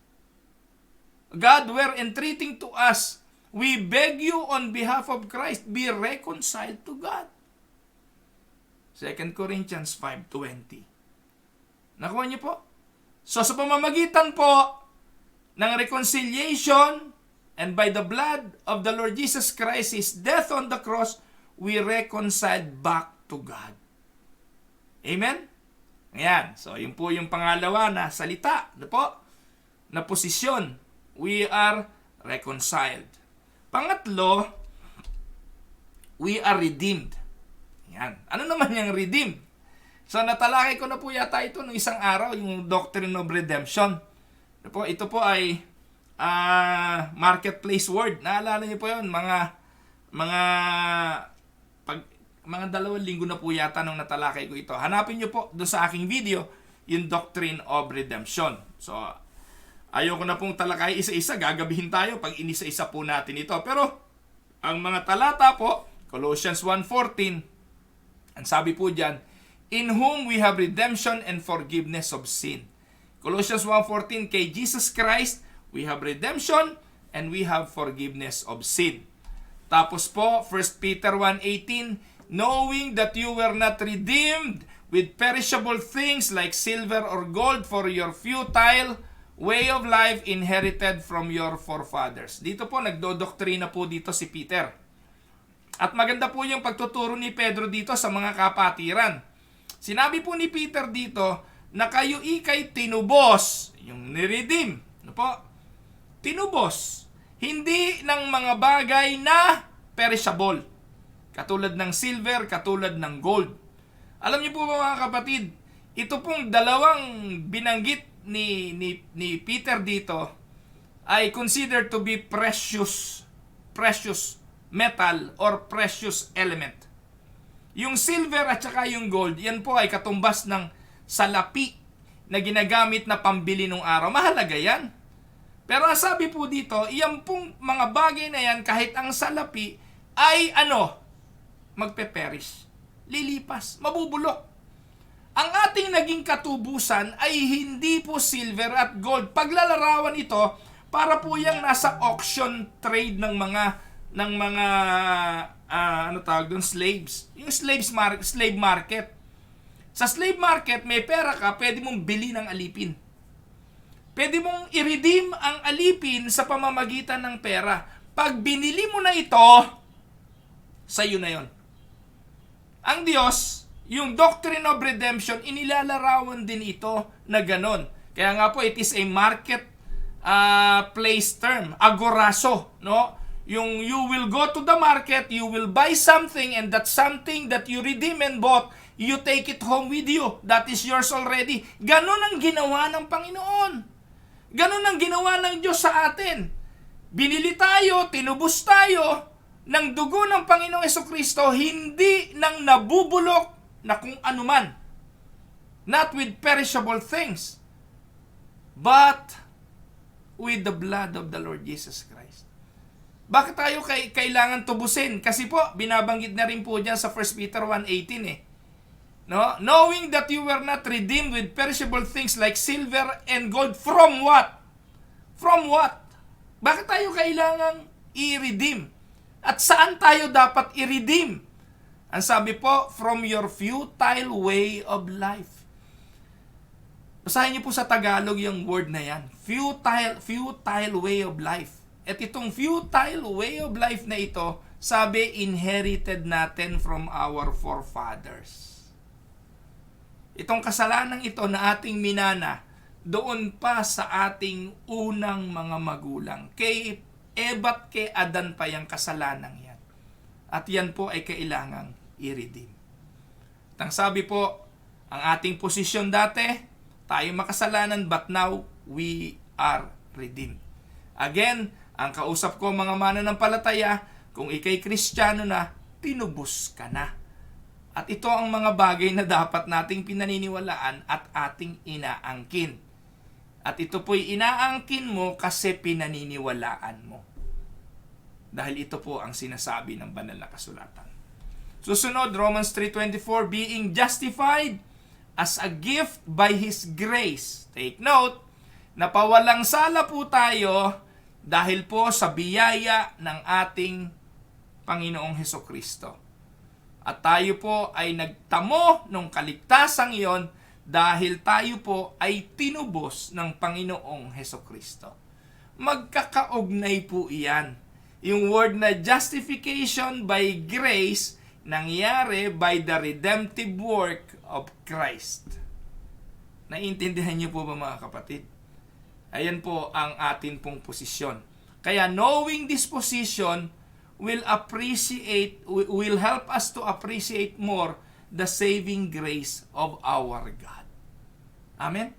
God were entreating to us. We beg you on behalf of Christ, be reconciled to God. 2 Corinthians 5:20. Nakuha niyo po? So sa pamamagitan po ng reconciliation and by the blood of the Lord Jesus Christ, His death on the cross, we reconciled back to God. Amen? Ayan. So yun po yung pangalawa na salita. Ano po? Na posisyon. We are reconciled. Pangatlo, we are redeemed. Yan. Ano naman yung redeem? So natalakay ko na po yata ito nung isang araw, yung Doctrine of Redemption. Ito po ay marketplace word. Naalala niyo po yun, mga 2 linggo na po yata nung natalakay ko ito. Hanapin niyo po doon sa aking video, yung Doctrine of Redemption. So ayoko na pong talakay isa-isa, gagabihin tayo pag inisa-isa po natin ito. Pero ang mga talata po, Colossians 1:14, ang sabi po dyan, in whom we have redemption and forgiveness of sin. Colossians 1:14, kay Jesus Christ, we have redemption and we have forgiveness of sin. Tapos po, 1 Peter 1:18, knowing that you were not redeemed with perishable things like silver or gold for your futile way of life inherited from your forefathers. Dito po, nagdodoktrina po dito si Peter. At maganda po yung pagtuturo ni Pedro dito sa mga kapatiran. Sinabi po ni Peter dito na kayo ikay tinubos, yung niredeem. Ano po? Tinubos. Hindi ng mga bagay na perishable. Katulad ng silver, katulad ng gold. Alam niyo po mga kapatid, ito pong dalawang binanggit ni Peter dito ay considered to be precious metal or precious element. Yung silver at saka yung gold, yan po ay katumbas ng salapi na ginagamit na pambili nung araw. Mahalaga yan. Pero ang sabi po dito, yan pong mga bagay na yan, kahit ang salapi ay magpe-perish. Lilipas, mabubulok. Ang ating naging katubusan ay hindi po silver at gold. Paglalarawan ito, para po yung nasa auction trade ng mga slaves. Yung slave market. Sa slave market, may pera ka, pwede mong bili ng alipin. Pwede mong i-redeem ang alipin sa pamamagitan ng pera. Pag binili mo na ito, sa'yo na yon. Ang Diyos, yung Doctrine of Redemption, inilalarawan din ito na ganon. Kaya nga po, it is a market place term, agorazo, no? Yung you will go to the market, you will buy something, and that something that you redeem and bought, you take it home with you. That is yours already. Ganon ang ginawa ng Panginoon. Ganon ang ginawa ng Diyos sa atin. Binili tayo, tinubos tayo ng dugo ng Panginoong Hesukristo, hindi nang nabubulok na kung anuman. Not with perishable things, but with the blood of the Lord Jesus Christ. Bakit tayo kailangan tubusin? Kasi po, binabanggit na rin po dyan sa 1 Peter 1:18 No? Knowing that you were not redeemed with perishable things like silver and gold from what? From what? Bakit tayo kailangan i-redeem? At saan tayo dapat i-redeem? Ang sabi po, from your futile way of life. Basahin niyo po sa Tagalog yung word na yan. Futile way of life. At itong futile way of life na ito, sabi, inherited natin from our forefathers. Itong kasalanang ito na ating minana, doon pa sa ating unang mga magulang. Kay Eva at kay Adan pa yung kasalanang yan. At yan po ay kailangang i-redeem. At ang sabi po, ang ating posisyon dati, tayo makasalanan, but now we are redeemed. Again, ang kausap ko mga mananampalataya, kung ikay Kristiyano na, tinubos ka na. At ito ang mga bagay na dapat nating pinaniniwalaan at ating inaangkin. At ito po'y inaangkin mo kasi pinaniniwalaan mo. Dahil ito po ang sinasabi ng banal na kasulatan. Susunod, Romans 3:24, being justified as a gift by His grace. Take note, napawalang sala po tayo dahil po sa biyaya ng ating Panginoong Hesukristo. At tayo po ay nagtamo ng kaligtasang iyon dahil tayo po ay tinubos ng Panginoong Hesukristo. Magkakaugnay po iyan. Yung word na justification by grace, nangyari by the redemptive work of Christ. Naiintindihan niyo po ba mga kapatid? Ayan po ang atin pong posisyon. Kaya knowing this position will help us to appreciate more the saving grace of our God. Amen?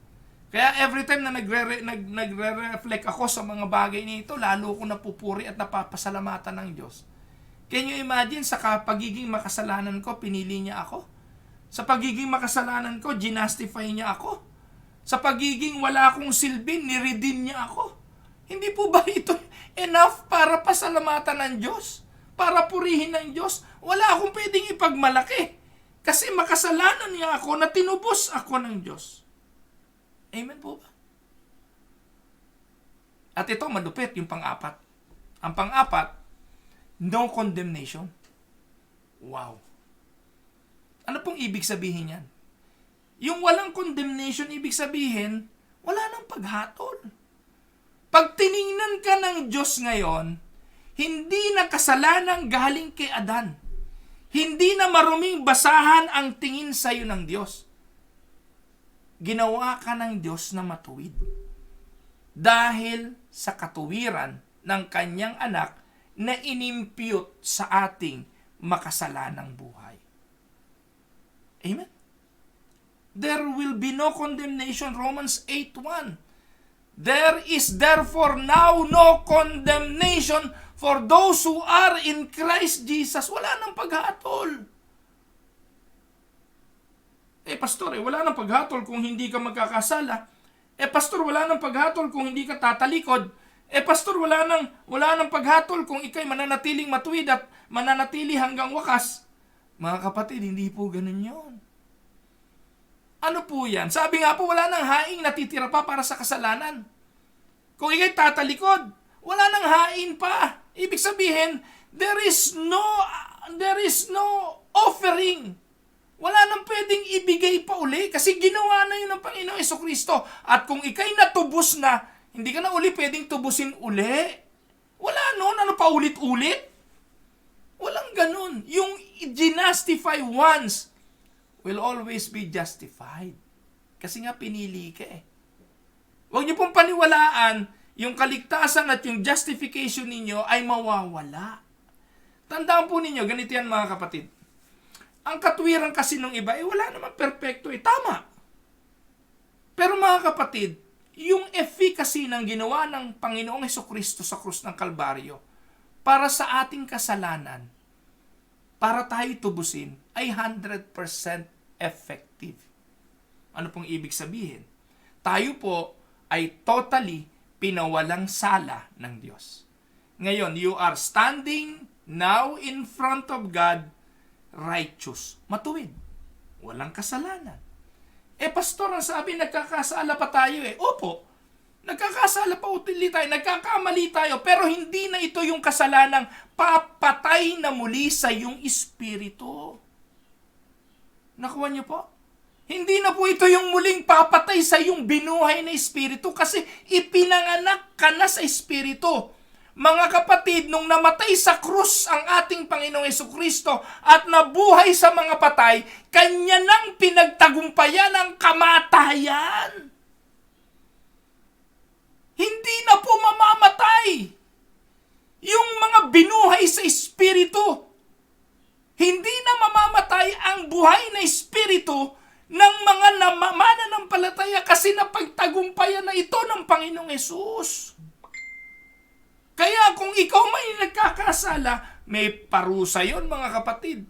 Kaya every time na nagre-reflect ako sa mga bagay nito, lalo ko napupuri at napapasalamatan ng Diyos. Can you imagine, sa pagiging makasalanan ko, pinili niya ako? Sa pagiging makasalanan ko, ginastify niya ako? Sa pagiging wala akong silbi, niredeem niya ako? Hindi po ba ito enough para pasalamatan ng Diyos? Para purihin ng Diyos? Wala akong pwedeng ipagmalaki. Kasi makasalanan niya ako na tinubos ako ng Diyos. Amen po ba? At ito, malupit yung pang-apat. Ang pang-apat, no condemnation. Wow. Ano pong ibig sabihin yan? Yung walang condemnation, ibig sabihin, wala nang paghatol. Pag tiningnan ka ng Diyos ngayon, hindi na kasalanang galing kay Adan. Hindi na maruming basahan ang tingin sa iyo ng Diyos. Ginawa ka ng Diyos na matuwid. Dahil sa katuwiran ng kanyang anak na inimpute sa ating makasalanang buhay. Amen? There will be no condemnation. Romans 8:1. There is therefore now no condemnation for those who are in Christ Jesus. Wala nang paghatol. Pastor, wala nang paghatol kung hindi ka magkakasala. Pastor, wala nang paghatol kung hindi ka tatalikod. Pastor, wala nang paghatol kung ikay mananatiling matuwid at mananatili hanggang wakas. Mga kapatid, hindi po ganun yun. Ano po yan? Sabi nga po, wala nang haing natitira pa para sa kasalanan. Kung ikay tatalikod, wala nang hain pa. Ibig sabihin, there is no offering. Wala nang pwedeng ibigay pa uli kasi ginawa na yun ng Panginoong Hesukristo. At kung ikay natubos na, hindi ka na uli pwedeng tubusin uli. Wala nun, ano pa ulit-ulit? Walang ganun. Yung ginastify once will always be justified. Kasi nga pinili ka eh. Huwag niyo pong paniwalaan yung kaligtasan at yung justification ninyo ay mawawala. Tandaan po ninyo, ganito yan mga kapatid. Ang katwiran kasi ng iba, wala naman perfecto tama. Pero mga kapatid, yung efficacy ng ginawa ng Panginoong Hesukristo sa krus ng Kalbaryo para sa ating kasalanan, para tayo tubusin, ay 100% effective. Ano pong ibig sabihin? Tayo po ay totally pinawalang sala ng Diyos. Ngayon, you are standing now in front of God righteous, matuwid, walang kasalanan. Pastor, ang sabi, nagkakasala pa tayo Opo, nagkakasala pa ulit tayo, nagkakamali tayo, pero hindi na ito yung kasalanang papatay na muli sa iyong espiritu. Nakuha niyo po? Hindi na po ito yung muling papatay sa iyong binuhay na espiritu kasi ipinanganak ka na sa espiritu. Mga kapatid, nung namatay sa krus ang ating Panginoong Hesukristo at nabuhay sa mga patay, Kanya nang pinagtagumpayan ang kamatayan. Hindi na po mamamatay yung mga binuhay sa espiritu. Hindi na mamamatay ang buhay na espiritu ng mga mananampalataya kasi napagtagumpayan na ito ng Panginoong Hesus. Kaya kung ikaw may nagkakasala, may parusa yon mga kapatid.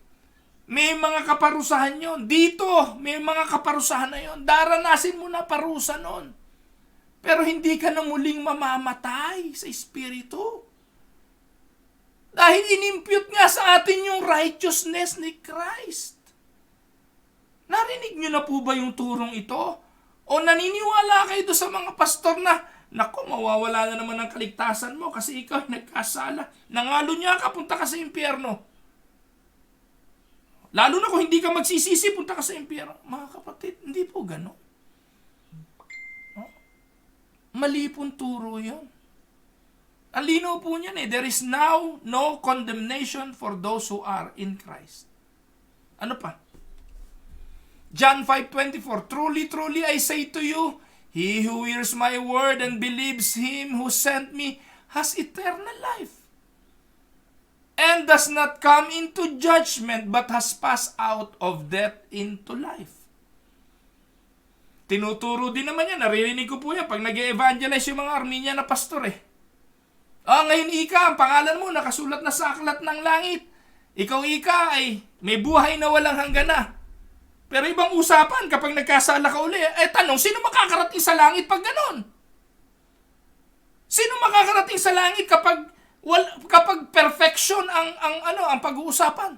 May mga kaparusahan yon. Dito, may mga kaparusahan na yon. Daranasin mo na parusa nun. Pero hindi ka na muling mamamatay sa Espiritu. Dahil inimpute nga sa atin yung righteousness ni Christ. Narinig nyo na po ba yung turong ito? O naniniwala kayo doon sa mga pastor na, naku, mawawala na naman ang kaligtasan mo kasi ikaw nagkasala. Nangalo niya ka, punta ka sa impyerno. Lalo na kung hindi ka magsisisi, punta ka sa impyerno. Mga kapatid, hindi po gano'n. No? Mali pong turo yun. Ang linaw po niyan eh, there is now no condemnation for those who are in Christ. Ano pa? John 5:24, truly, truly, I say to you, he who hears my word and believes him who sent me has eternal life, and does not come into judgment, but has passed out of death into life. Tinuturo din naman yan, naririnig ko po yan, pag nag-evangelize yung mga Armenian na pastor eh. Ngayon Ika, ang pangalan mo nakasulat na sa aklat ng langit. Ikaw Ika ay may buhay na walang hanggan na. Pero ibang usapan kapag nagkasala ka uli, tanong, sino makakarating sa langit pag ganon? Sino makakarating sa langit kapag perfection ang pag-uusapan?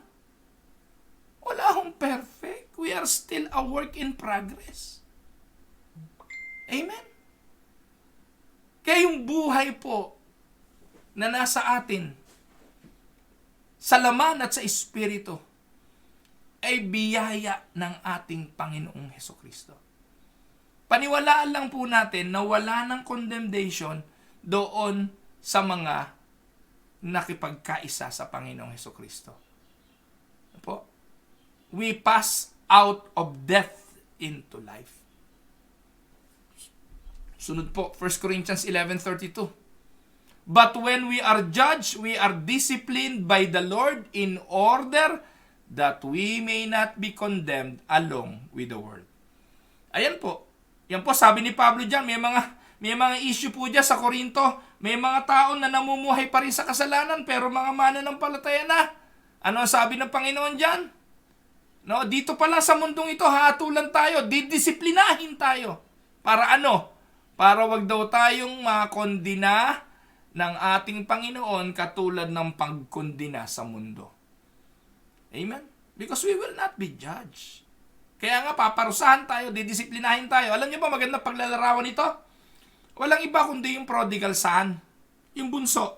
Wala akong perfect. We are still a work in progress. Amen? Kaya yung buhay po na nasa atin, sa laman at sa espiritu, ay biyaya ng ating Panginoong Hesukristo. Paniwalaan lang po natin na wala ng condemnation doon sa mga nakipagkaisa sa Panginoong Hesukristo. Po? We pass out of death into life. Sunod po, 1 Corinthians 11:32. But when we are judged, we are disciplined by the Lord in order that we may not be condemned along with the world. Ayan po. Yan po, sabi ni Pablo dyan, may mga issue po dyan sa Korinto. May mga tao na namumuhay pa rin sa kasalanan, pero mga mananampalataya na. Ano ang sabi ng Panginoon dyan? No, dito pala sa mundong ito, hatulan tayo, didisiplinahin tayo. Para ano? Para wag daw tayong makondina ng ating Panginoon katulad ng pagkondina sa mundo. Amen? Because we will not be judged. Kaya nga, paparusahan tayo, didisiplinahin tayo. Alam niyo ba, magandang paglalarawan ito? Walang iba kundi yung prodigal son, yung bunso.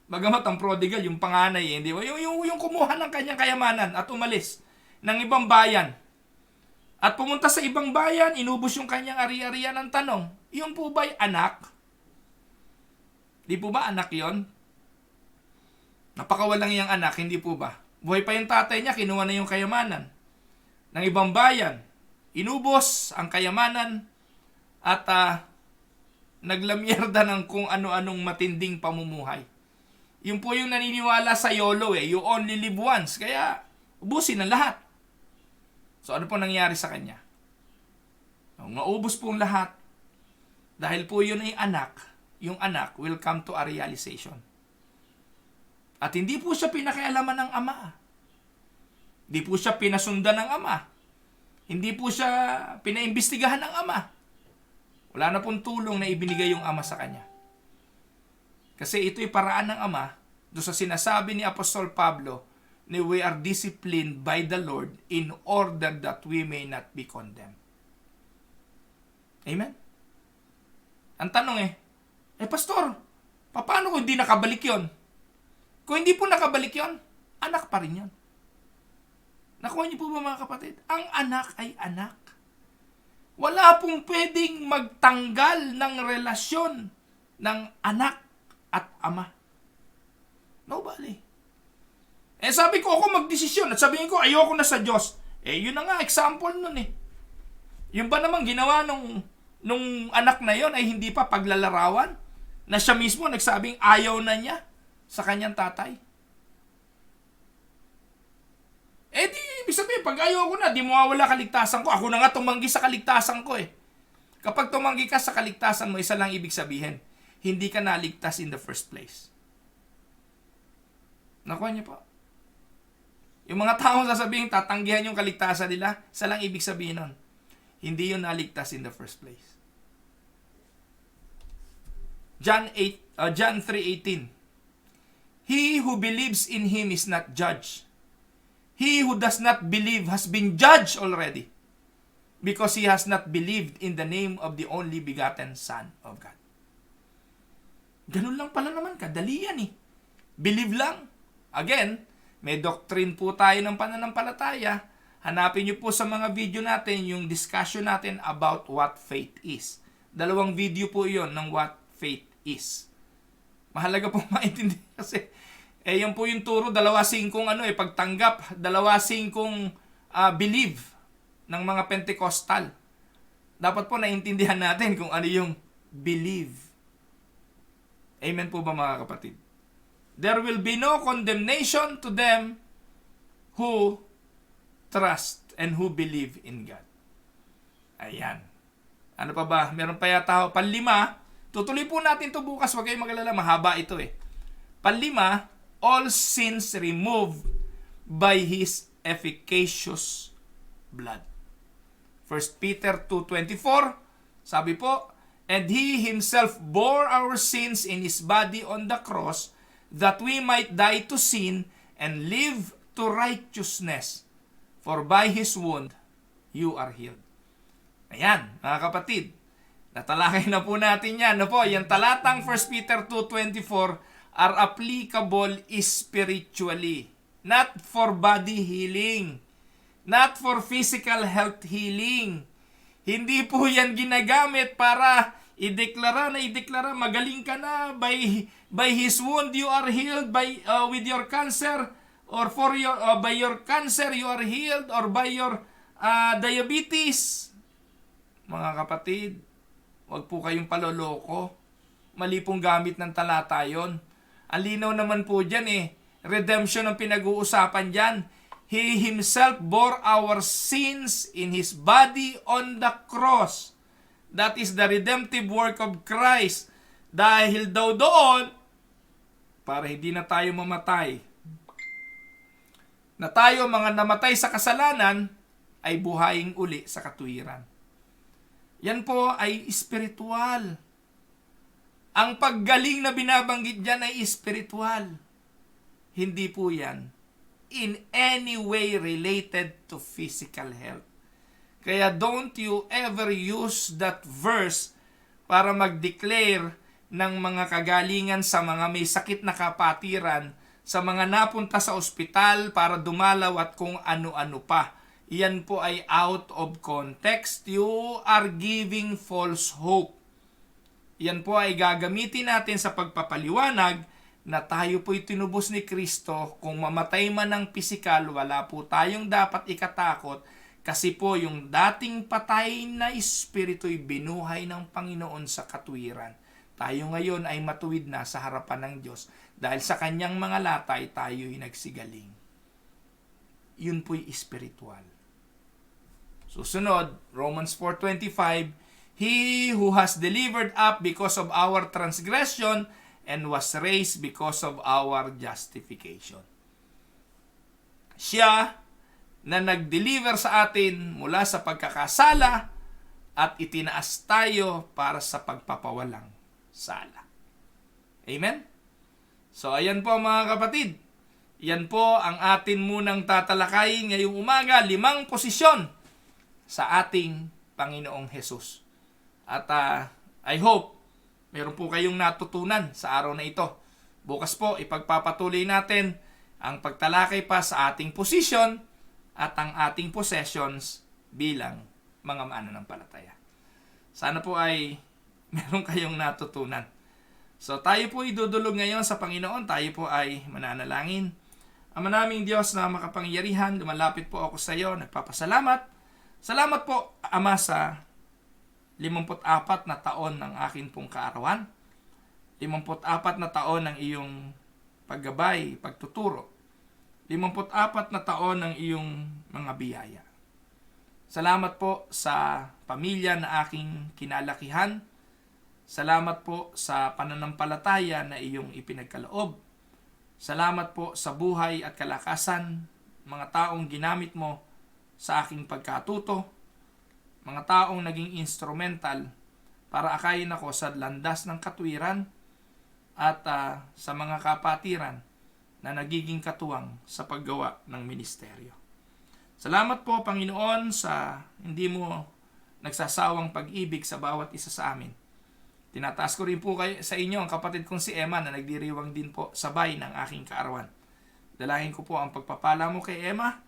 Bagamat ang prodigal, yung panganay, hindi ba? Yung kumuha ng kanyang kayamanan at umalis ng ibang bayan. At pumunta sa ibang bayan, inubos yung kanyang ari-arian ng tanong, yung po ba'y anak? Di po ba anak yon? Napakawalang iyang anak, hindi po ba? Buhay pa yung tatay niya, kinuha na yung kayamanan ng ibang bayan. Inubos ang kayamanan at naglamyerda ng kung ano-anong matinding pamumuhay. Yun po yung naniniwala sa YOLO eh, you only live once. Kaya, ubusin na lahat. So ano po nangyari sa kanya? Maubos po lahat. Dahil po yun ay anak, yung anak will come to a realization. At hindi po siya pinakialaman ng ama. Hindi po siya pinasundan ng ama. Hindi po siya pinaimbestigahan ng ama. Wala na pong tulong na ibinigay yung ama sa kanya. Kasi ito'y paraan ng ama doon sa sinasabi ni Apostol Pablo na we are disciplined by the Lord in order that we may not be condemned. Amen? Ang tanong Pastor, paano kung hindi nakabalik yon? Kung hindi po nakabalik yon, anak pa rin yon. Nakuha niyo po ba mga kapatid? Ang anak ay anak. Wala pong pwedeng magtanggal ng relasyon ng anak at ama. Nobody. Sabi ko ako magdesisyon at sabihin ko ayoko na sa Diyos. Yun na nga, example nun Yung ba naman ginawa nung anak na yon ay hindi pa paglalarawan? Na siya mismo nagsabing ayaw na niya sa kanyang tatay. Di, ibig sabihin, pag ayaw ko na, di mawawala kaligtasan ko. Ako na nga tumanggi sa kaligtasan ko Kapag tumanggi ka sa kaligtasan mo, isa lang ibig sabihin, hindi ka naligtas in the first place. Nakuha niyo po? Yung mga taong sasabihin, tatanggihan yung kaligtasan nila, isa lang ibig sabihin nun. Hindi yun naligtas in the first place. John 3:18. He who believes in him is not judged. He who does not believe has been judged already, because he has not believed in the name of the only begotten Son of God. Ganun lang pala naman, kadali yan eh. Believe lang. Again, may doctrine po tayo ng pananampalataya. Hanapin niyo po sa mga video natin yung discussion natin about what faith is. 2 video po yon ng what faith is. Mahalaga po maintindihan kasi yan po yung turo, 2-5 pagtanggap, 2-5 believe ng mga Pentecostal. Dapat po naintindihan natin kung ano yung believe. Amen po ba mga kapatid? There will be no condemnation to them who trust and who believe in God. Ayan. Ano pa ba? Meron pa yata 5. Tutuloy po natin to bukas. Huwag kayong magalala. Mahaba ito eh. 5, all sins removed by His efficacious blood. 1 Peter 2:24, sabi po, and He Himself bore our sins in His body on the cross, that we might die to sin and live to righteousness. For by His wound, you are healed. Ayan, mga kapatid. Natalakay na po natin yan. Ano po, yung talatang 1 Peter 2:24 are applicable spiritually. Not for body healing. Not for physical health healing. Hindi po yan ginagamit para ideklara, magaling ka na. By His wound, you are healed. With your cancer, or by your cancer, you are healed. Or by your diabetes. Mga kapatid, huwag po kayong paloloko. Mali pong gamit ng talata yon. Ang linaw naman po dyan eh. Redemption ang pinag-uusapan dyan. He Himself bore our sins in His body on the cross. That is the redemptive work of Christ. Dahil daw doon, para hindi na tayo mamatay, na tayo mga namatay sa kasalanan, ay buhayin uli sa katuwiran. Yan po ay spiritual. Ang paggaling na binabanggit dyan ay spiritual. Hindi po yan in any way related to physical health. Kaya don't you ever use that verse para mag-declare ng mga kagalingan sa mga may sakit na kapatiran, sa mga napunta sa ospital para dumalaw at kung ano-ano pa. Yan po ay out of context. You are giving false hope. Yan po ay gagamitin natin sa pagpapaliwanag na tayo po'y tinubos ni Kristo. Kung mamatay man ng pisikal, wala po tayong dapat ikatakot kasi po yung dating patay na espiritu'y binuhay ng Panginoon sa katuwiran. Tayo ngayon ay matuwid na sa harapan ng Diyos dahil sa kanyang mga latay tayo'y nagsigaling. Yun po'y spiritual. Susunod, Romans 4:25, He who has delivered up because of our transgression and was raised because of our justification. Siya na nag-deliver sa atin mula sa pagkakasala at itinaas tayo para sa pagpapawalang sala. Amen? So, ayan po mga kapatid. Yan po ang atin munang tatalakayin ngayong umaga, 5 posisyon sa ating Panginoong Hesus. At I hope meron po kayong natutunan sa araw na ito. Bukas po, ipagpapatuloy natin ang pagtalakay pa sa ating posisyon at ang ating possessions bilang mga mananampalataya. Sana po ay meron kayong natutunan. So tayo po idudulog ngayon sa Panginoon. Tayo po ay mananalangin. Ama naming Diyos na makapangyarihan, lumalapit po ako sa iyo, nagpapasalamat. Salamat po, Ama, sa 54 na taon ng akin pong kaarawan. 54 na taon ng iyong paggabay, pagtuturo. 54 na taon ng iyong mga biyaya. Salamat po sa pamilya na aking kinalakihan. Salamat po sa pananampalataya na iyong ipinagkaloob. Salamat po sa buhay at kalakasan, mga taong ginamit mo sa aking pagkatuto, mga taong naging instrumental para akayin ako sa landas ng katwiran at sa mga kapatiran na nagiging katuwang sa paggawa ng ministeryo. Salamat po, Panginoon, sa hindi mo nagsasawang pag-ibig sa bawat isa sa amin. Tinataas ko rin po sa inyo ang kapatid kong si Emma na nagdiriwang din po sabay ng aking kaarawan. Dalahin ko po ang pagpapala mo kay Emma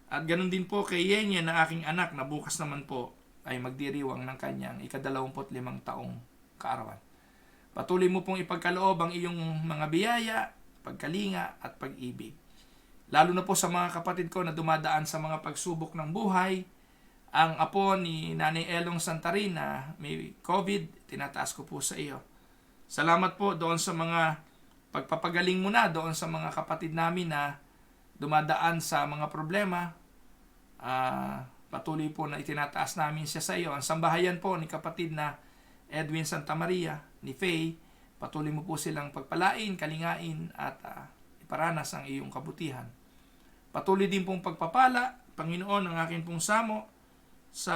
at ganun din po kay Yenya na aking anak na bukas naman po ay magdiriwang ng kanyang ika-25 taong kaarawan. Patuloy mo pong ipagkaloob ang iyong mga biyaya, pagkalinga at pag-ibig. Lalo na po sa mga kapatid ko na dumadaan sa mga pagsubok ng buhay. Ang apo ni Nanay Elong Santarina may COVID, tinataas ko po sa iyo. Salamat po doon sa mga pagpapagaling mo na doon sa mga kapatid namin na dumadaan sa mga problema. Patuloy po na itinataas namin siya sa iyo. Ang sambahayan po ni kapatid na Edwin Santa Maria, ni Faye, patuloy mo po silang pagpalain, kalingain at iparanas ang iyong kabutihan. Patuloy din pong pagpapala, Panginoon, ang akin pong samo sa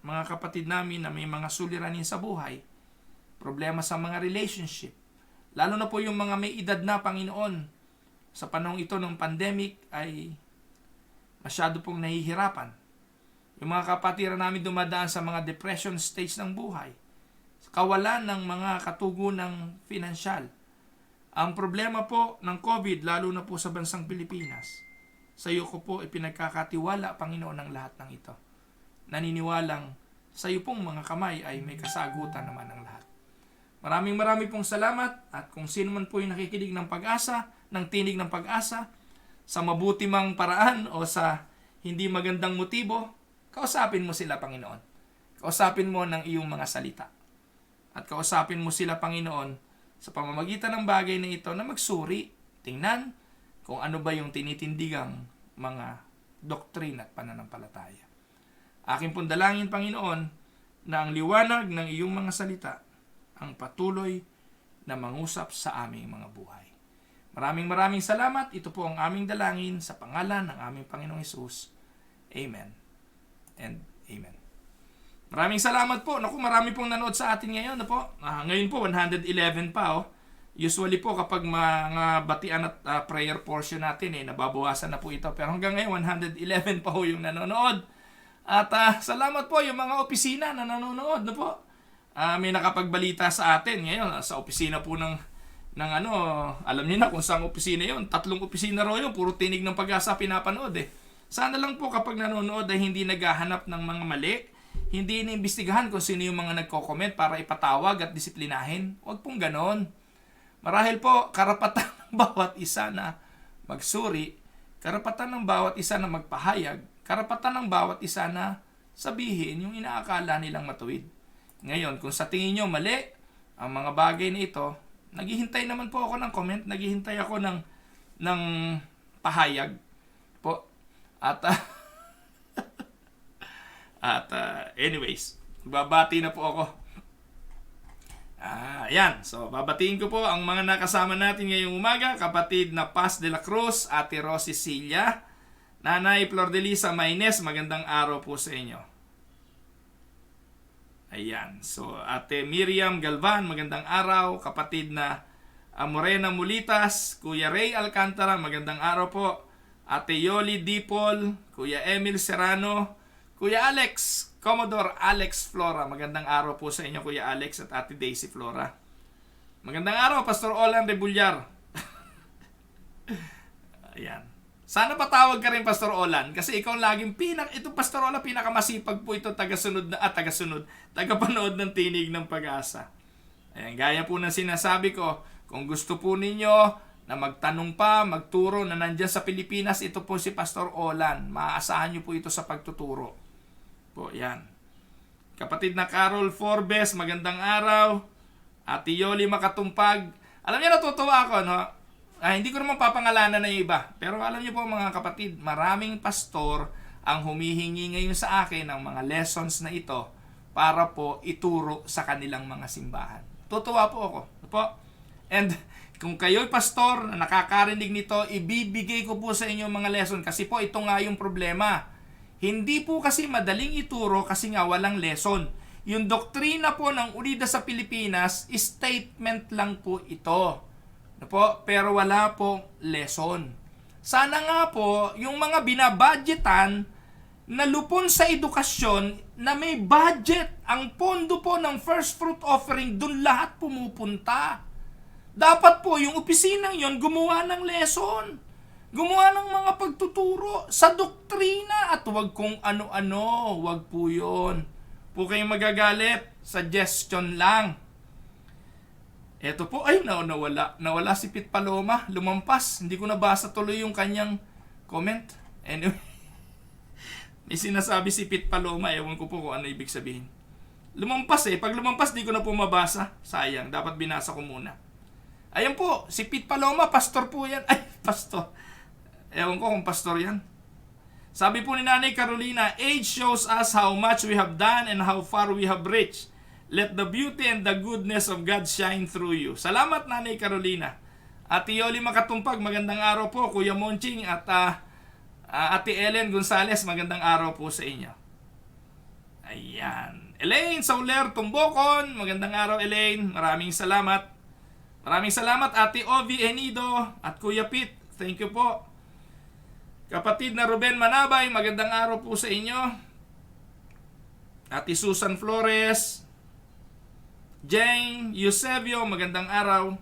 mga kapatid namin na may mga suliranin sa buhay, problema sa mga relationship, lalo na po yung mga may edad na, Panginoon, sa panahong ito ng pandemic ay masyado pong nahihirapan. Yung mga kapatiran namin dumadaan sa mga depression stage ng buhay, kawalan ng mga katugunang pinansyal. Ang problema po ng COVID, lalo na po sa bansang Pilipinas, sa iyo ko po ipinagkakatiwala, Panginoon, ng lahat ng ito. Naniniwalang sa iyo pong mga kamay ay may kasagutan naman ang lahat. Maraming pong salamat at kung sino man po yung nakikinig ng pag-asa, ng tinig ng pag-asa, sa mabuti mang paraan o sa hindi magandang motibo, kausapin mo sila, Panginoon. Kausapin mo ng iyong mga salita. At kausapin mo sila, Panginoon, sa pamamagitan ng bagay na ito na magsuri, tingnan kung ano ba yung tinitindigang mga doktrin at pananampalataya. Aking pong dalangin, Panginoon, na ang liwanag ng iyong mga salita ang patuloy na mangusap sa aming mga buhay. Maraming salamat. Ito po ang aming dalangin sa pangalan ng aming Panginoong Hesus. Amen and amen. Maraming salamat po. Naku, marami pong nanood sa atin ngayon. Ngayon po, 111 pa. Usually po kapag mga batian at prayer portion natin, nababawasan na po ito. Pero hanggang ngayon, 111 pa po yung nanonood. At salamat po yung mga opisina na nanonood. May nakapagbalita sa atin ngayon sa opisina po ng alam niyo na kung saan opisina yon. 3 opisina raw yun. Puro tinig ng pag-asa pinapanood Sana lang po kapag nanonood ay hindi naghahanap ng mga mali. Hindi iniimbestigahan kung sino yung mga nagko-comment para ipatawag at disiplinahin. Huwag pong ganon. Marahil po, karapatan ng bawat isa na magsuri, karapatan ng bawat isa na magpahayag, karapatan ng bawat isa na sabihin yung inaakala nilang matuwid. Ngayon, kung sa tingin nyo mali ang mga bagay na ito, naghihintay naman po ako ng comment, naghihintay ako ng pahayag po. Anyways, babati na po ako. Ayan. So, babatiin ko po ang mga nakasama natin ngayong umaga. Kapatid na Paz de la Cruz, Ate Rosy Silla, Nanay Flor de Lisa Maines, magandang araw po sa inyo. Ayan. So, Ate Miriam Galvan, magandang araw. Kapatid na Morena Mulitas, Kuya Ray Alcantara, magandang araw po. Ate Yoli Dipol, Kuya Emil Serrano, Kuya Alex, Commodore Alex Flora, magandang araw po sa inyo, Kuya Alex at Ate Daisy Flora. Magandang araw, Pastor Olan Rebullar. Ayan. Sana patawag ka rin, Pastor Olan, kasi ikaw laging ito Pastor Olan, pinakamasipag po ito, tagapanood ng tinig ng pag-asa. Ayan, gaya po ng sinasabi ko, kung gusto po ninyo na magtanong pa, magturo na nandyan sa Pilipinas, ito po si Pastor Olan. Maaasahan nyo po ito sa pagtuturo. Po, yan. Kapatid na Carol Forbes, magandang araw. Ate Yoli Makatumpag. Alam niyo, natutuwa ako, no? Hindi ko naman papangalanan na iba. Pero alam niyo po mga kapatid, maraming pastor ang humihingi ngayon sa akin ng mga lessons na ito para po ituro sa kanilang mga simbahan. Tutuwa po ako. Po. And kung kayo'y pastor na nakakarinig nito, ibibigay ko po sa inyo mga lesson kasi po ito nga yung problema. Hindi po kasi madaling ituro kasi nga walang lesson. Yung doktrina po ng UNIDA sa Pilipinas, statement lang po ito. Pero wala po lesson. Sana nga po, yung mga binabudgetan na lupon sa edukasyon na may budget, ang pondo po ng first fruit offering, dun lahat pumupunta. Dapat po yung opisinang yon gumawa ng lesson. Gumawa ng mga pagtuturo sa doktrina at wag kung ano-ano. Wag po yun. Po kayong magagalit. Suggestion lang. Eto po, ay nawala. Nawala si Pit Paloma. Lumampas. Hindi ko nabasa tuloy yung kanyang comment. Anyway. May sinasabi si Pit Paloma. Ewan ko po kung ano ibig sabihin. Lumampas eh. Pag lumampas, di ko na po mabasa. Sayang. Dapat binasa ko muna. Ayan po. Si Pit Paloma. Pastor po yan. Ay, pastor. Ewan ko kung pastor yan. Sabi po ni Nanay Carolina, age shows us how much we have done and how far we have reached. Let the beauty and the goodness of God shine through you. Salamat, Nanay Carolina. Ate Yoli Makatumpag, magandang araw po. Kuya Monching at Ate Ellen Gonzales, magandang araw po sa inyo. Ayan. Elaine Sauler Tumbokon, magandang araw Elaine. Maraming salamat. Maraming salamat Ate Ovi Enido at Kuya Pete. Thank you po. Kapatid na Ruben Manabay, magandang araw po sa inyo. Ate Susan Flores, Jane Eusebio, magandang araw.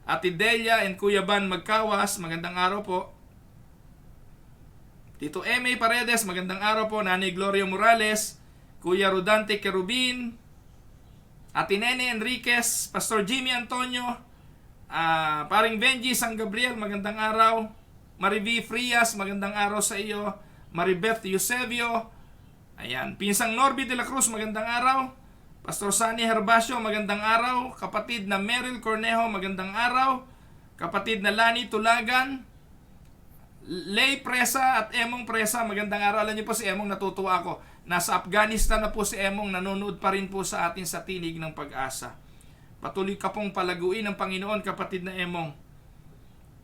Ate Delia and Kuya Ban Magkawas, magandang araw po. Tito M.A. Paredes, magandang araw po. Nanay Gloria Morales, Kuya Rodante Kerubin, Ate Nene Enriquez, Pastor Jimmy Antonio, Paring Benji San Gabriel, magandang araw. Mariví Frias, magandang araw sa iyo. Maribeth Eusebio, ayan. Pinsang Norby de la Cruz, magandang araw. Pastor Sunny Herbacio, magandang araw. Kapatid na Meryl Cornejo, magandang araw. Kapatid na Lani Tulagan, Lay Presa at Emong Presa, magandang araw. Alam niyo po si Emong, natutuwa ako. Nasa Afghanistan na po si Emong, nanonood pa rin po sa atin sa Tinig ng Pag-asa. Patuloy ka pong palaguin ng Panginoon, kapatid na Emong.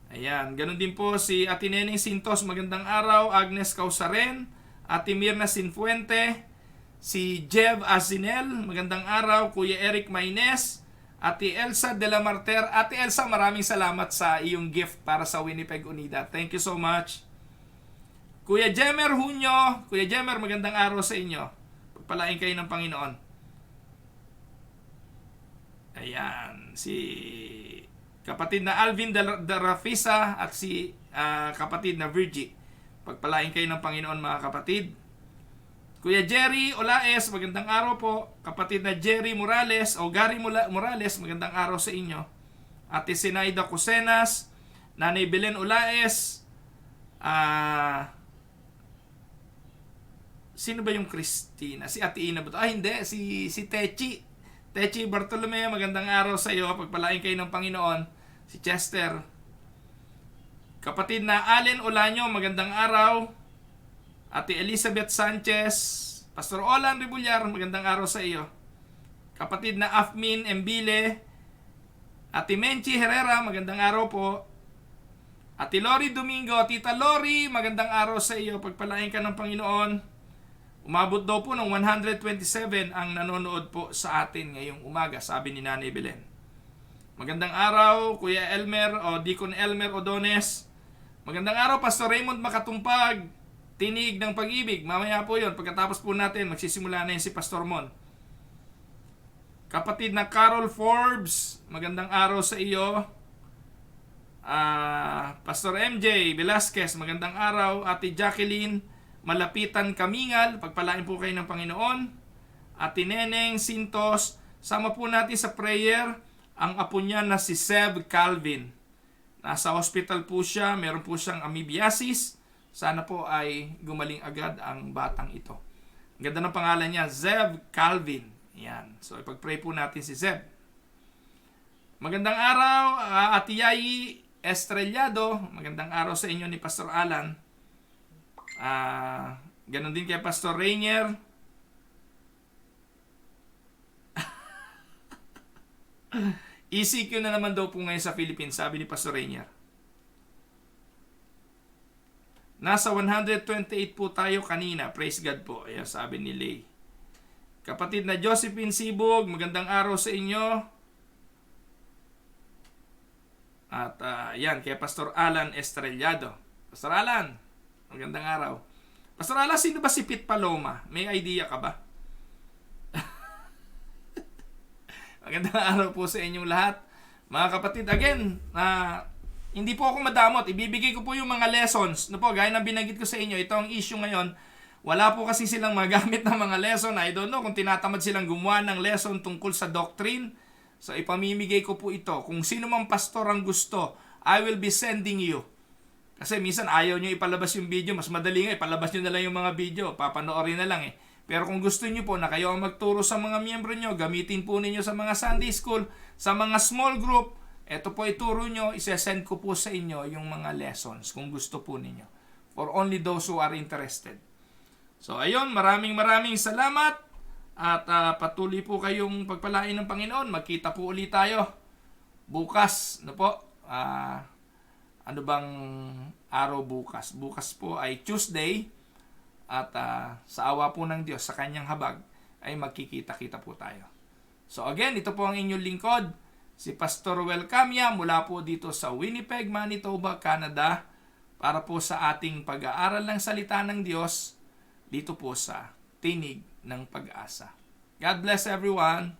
Ayan, ganun din po si Ate Neneng Sintos, magandang araw. Agnes Causaren, Ate Mirna Sinfuente, si Jev Azinel, magandang araw. Kuya Eric Maines, Ate Elsa de la Marter. Ate Elsa, maraming salamat sa iyong gift para sa Winnipeg Unida. Thank you so much. Kuya Jemer Hunyo, Kuya Jemer, magandang araw sa inyo. Pagpalain kayo ng Panginoon. Ayan, si kapatid na Alvin Darafisa at si kapatid na Virgie. Pagpalain kayo ng Panginoon, mga kapatid. Kuya Jerry Olaes, magandang araw po. Kapatid na Jerry Morales o Gary Morales, magandang araw sa inyo. Ate Sinaida Cusenas, Nanay Belen Olaes, sino ba yung Christina? Si Ate Ina ba ito? Hindi, si Techi. Techi Bartolome, magandang araw sa iyo. Pagpalain kayo ng Panginoon. Si Chester. Kapatid na Allen Olanyo, magandang araw. Ate Elizabeth Sanchez, Pastor Olan Ribullar, magandang araw sa iyo. Kapatid na Afmin Embile, Ate Menchi Herrera, magandang araw po. Ate Lori Domingo, Tita Lori, magandang araw sa iyo. Pagpalain ka ng Panginoon. Umabot daw po ng 127 ang nanonood po sa atin ngayong umaga, sabi ni Nanay Belen. Magandang araw, Kuya Elmer o Deacon Elmer Odones. Magandang araw, Pastor Raymond Makatumpag. Tinig ng Pag-ibig. Mamaya po yun. Pagkatapos po natin, magsisimula na yun si Pastor Mon. Kapatid na Carol Forbes, magandang araw sa iyo. Pastor MJ Velasquez, magandang araw. Ate Jacqueline Malapitan Kamingal, pagpalain po kayo ng Panginoon. Ate Neneng Sintos, sama po natin sa prayer ang apo niya na si Seb Calvin. Nasa hospital po siya, meron po siyang amoebiasis. Sana po ay gumaling agad ang batang ito. Ang ganda ng pangalan niya, Zeb Calvin. Yan. So ipag-pray po natin si Zeb. Magandang araw, Ate Yayi Estrellado. Magandang araw sa inyo ni Pastor Alan. Ganon din kay Pastor Rainier. ECQ na naman daw po ngayon sa Philippines, sabi ni Pastor Rainier. Nasa 128 po tayo kanina. Praise God po. Ayan, sabi ni Lay. Kapatid na Josephine Sibog, magandang araw sa inyo. At yan, kay Pastor Alan Estrellado. Pastor Alan, magandang araw. Pastor Alan, sino ba si Pete Paloma? May idea ka ba? Magandang araw po sa inyong lahat. Mga kapatid, again, hindi po ako madamot. Ibibigay ko po yung mga lessons. No po, gaya ng binanggit ko sa inyo, ito ang issue ngayon. Wala po kasi silang magamit ng mga lesson. I don't know kung tinatamad silang gumawa ng lesson tungkol sa doctrine. So, ipamimigay ko po ito. Kung sino mang pastor ang gusto, I will be sending you. Kasi minsan ayaw nyo ipalabas yung video. Mas madali nga, ipalabas nyo na lang yung mga video. Papanoorin na lang eh. Pero kung gusto nyo po na kayo ang magturo sa mga miyembro nyo, gamitin po ninyo sa mga Sunday school, sa mga small group, eto po ituro nyo, isesend ko po sa inyo yung mga lessons kung gusto po ninyo. For only those who are interested. So ayun, maraming salamat. At patuloy po kayong pagpalain ng Panginoon. Magkita po ulit tayo bukas. Ano po? Ano bang araw bukas? Bukas po ay Tuesday. At sa awa po ng Diyos, sa kanyang habag, ay magkikita-kita po tayo. So again, ito po ang inyong lingkod. Si Pastor Welcamia mula po dito sa Winnipeg, Manitoba, Canada para po sa ating pag-aaral ng salita ng Diyos dito po sa Tinig ng Pag-asa. God bless everyone!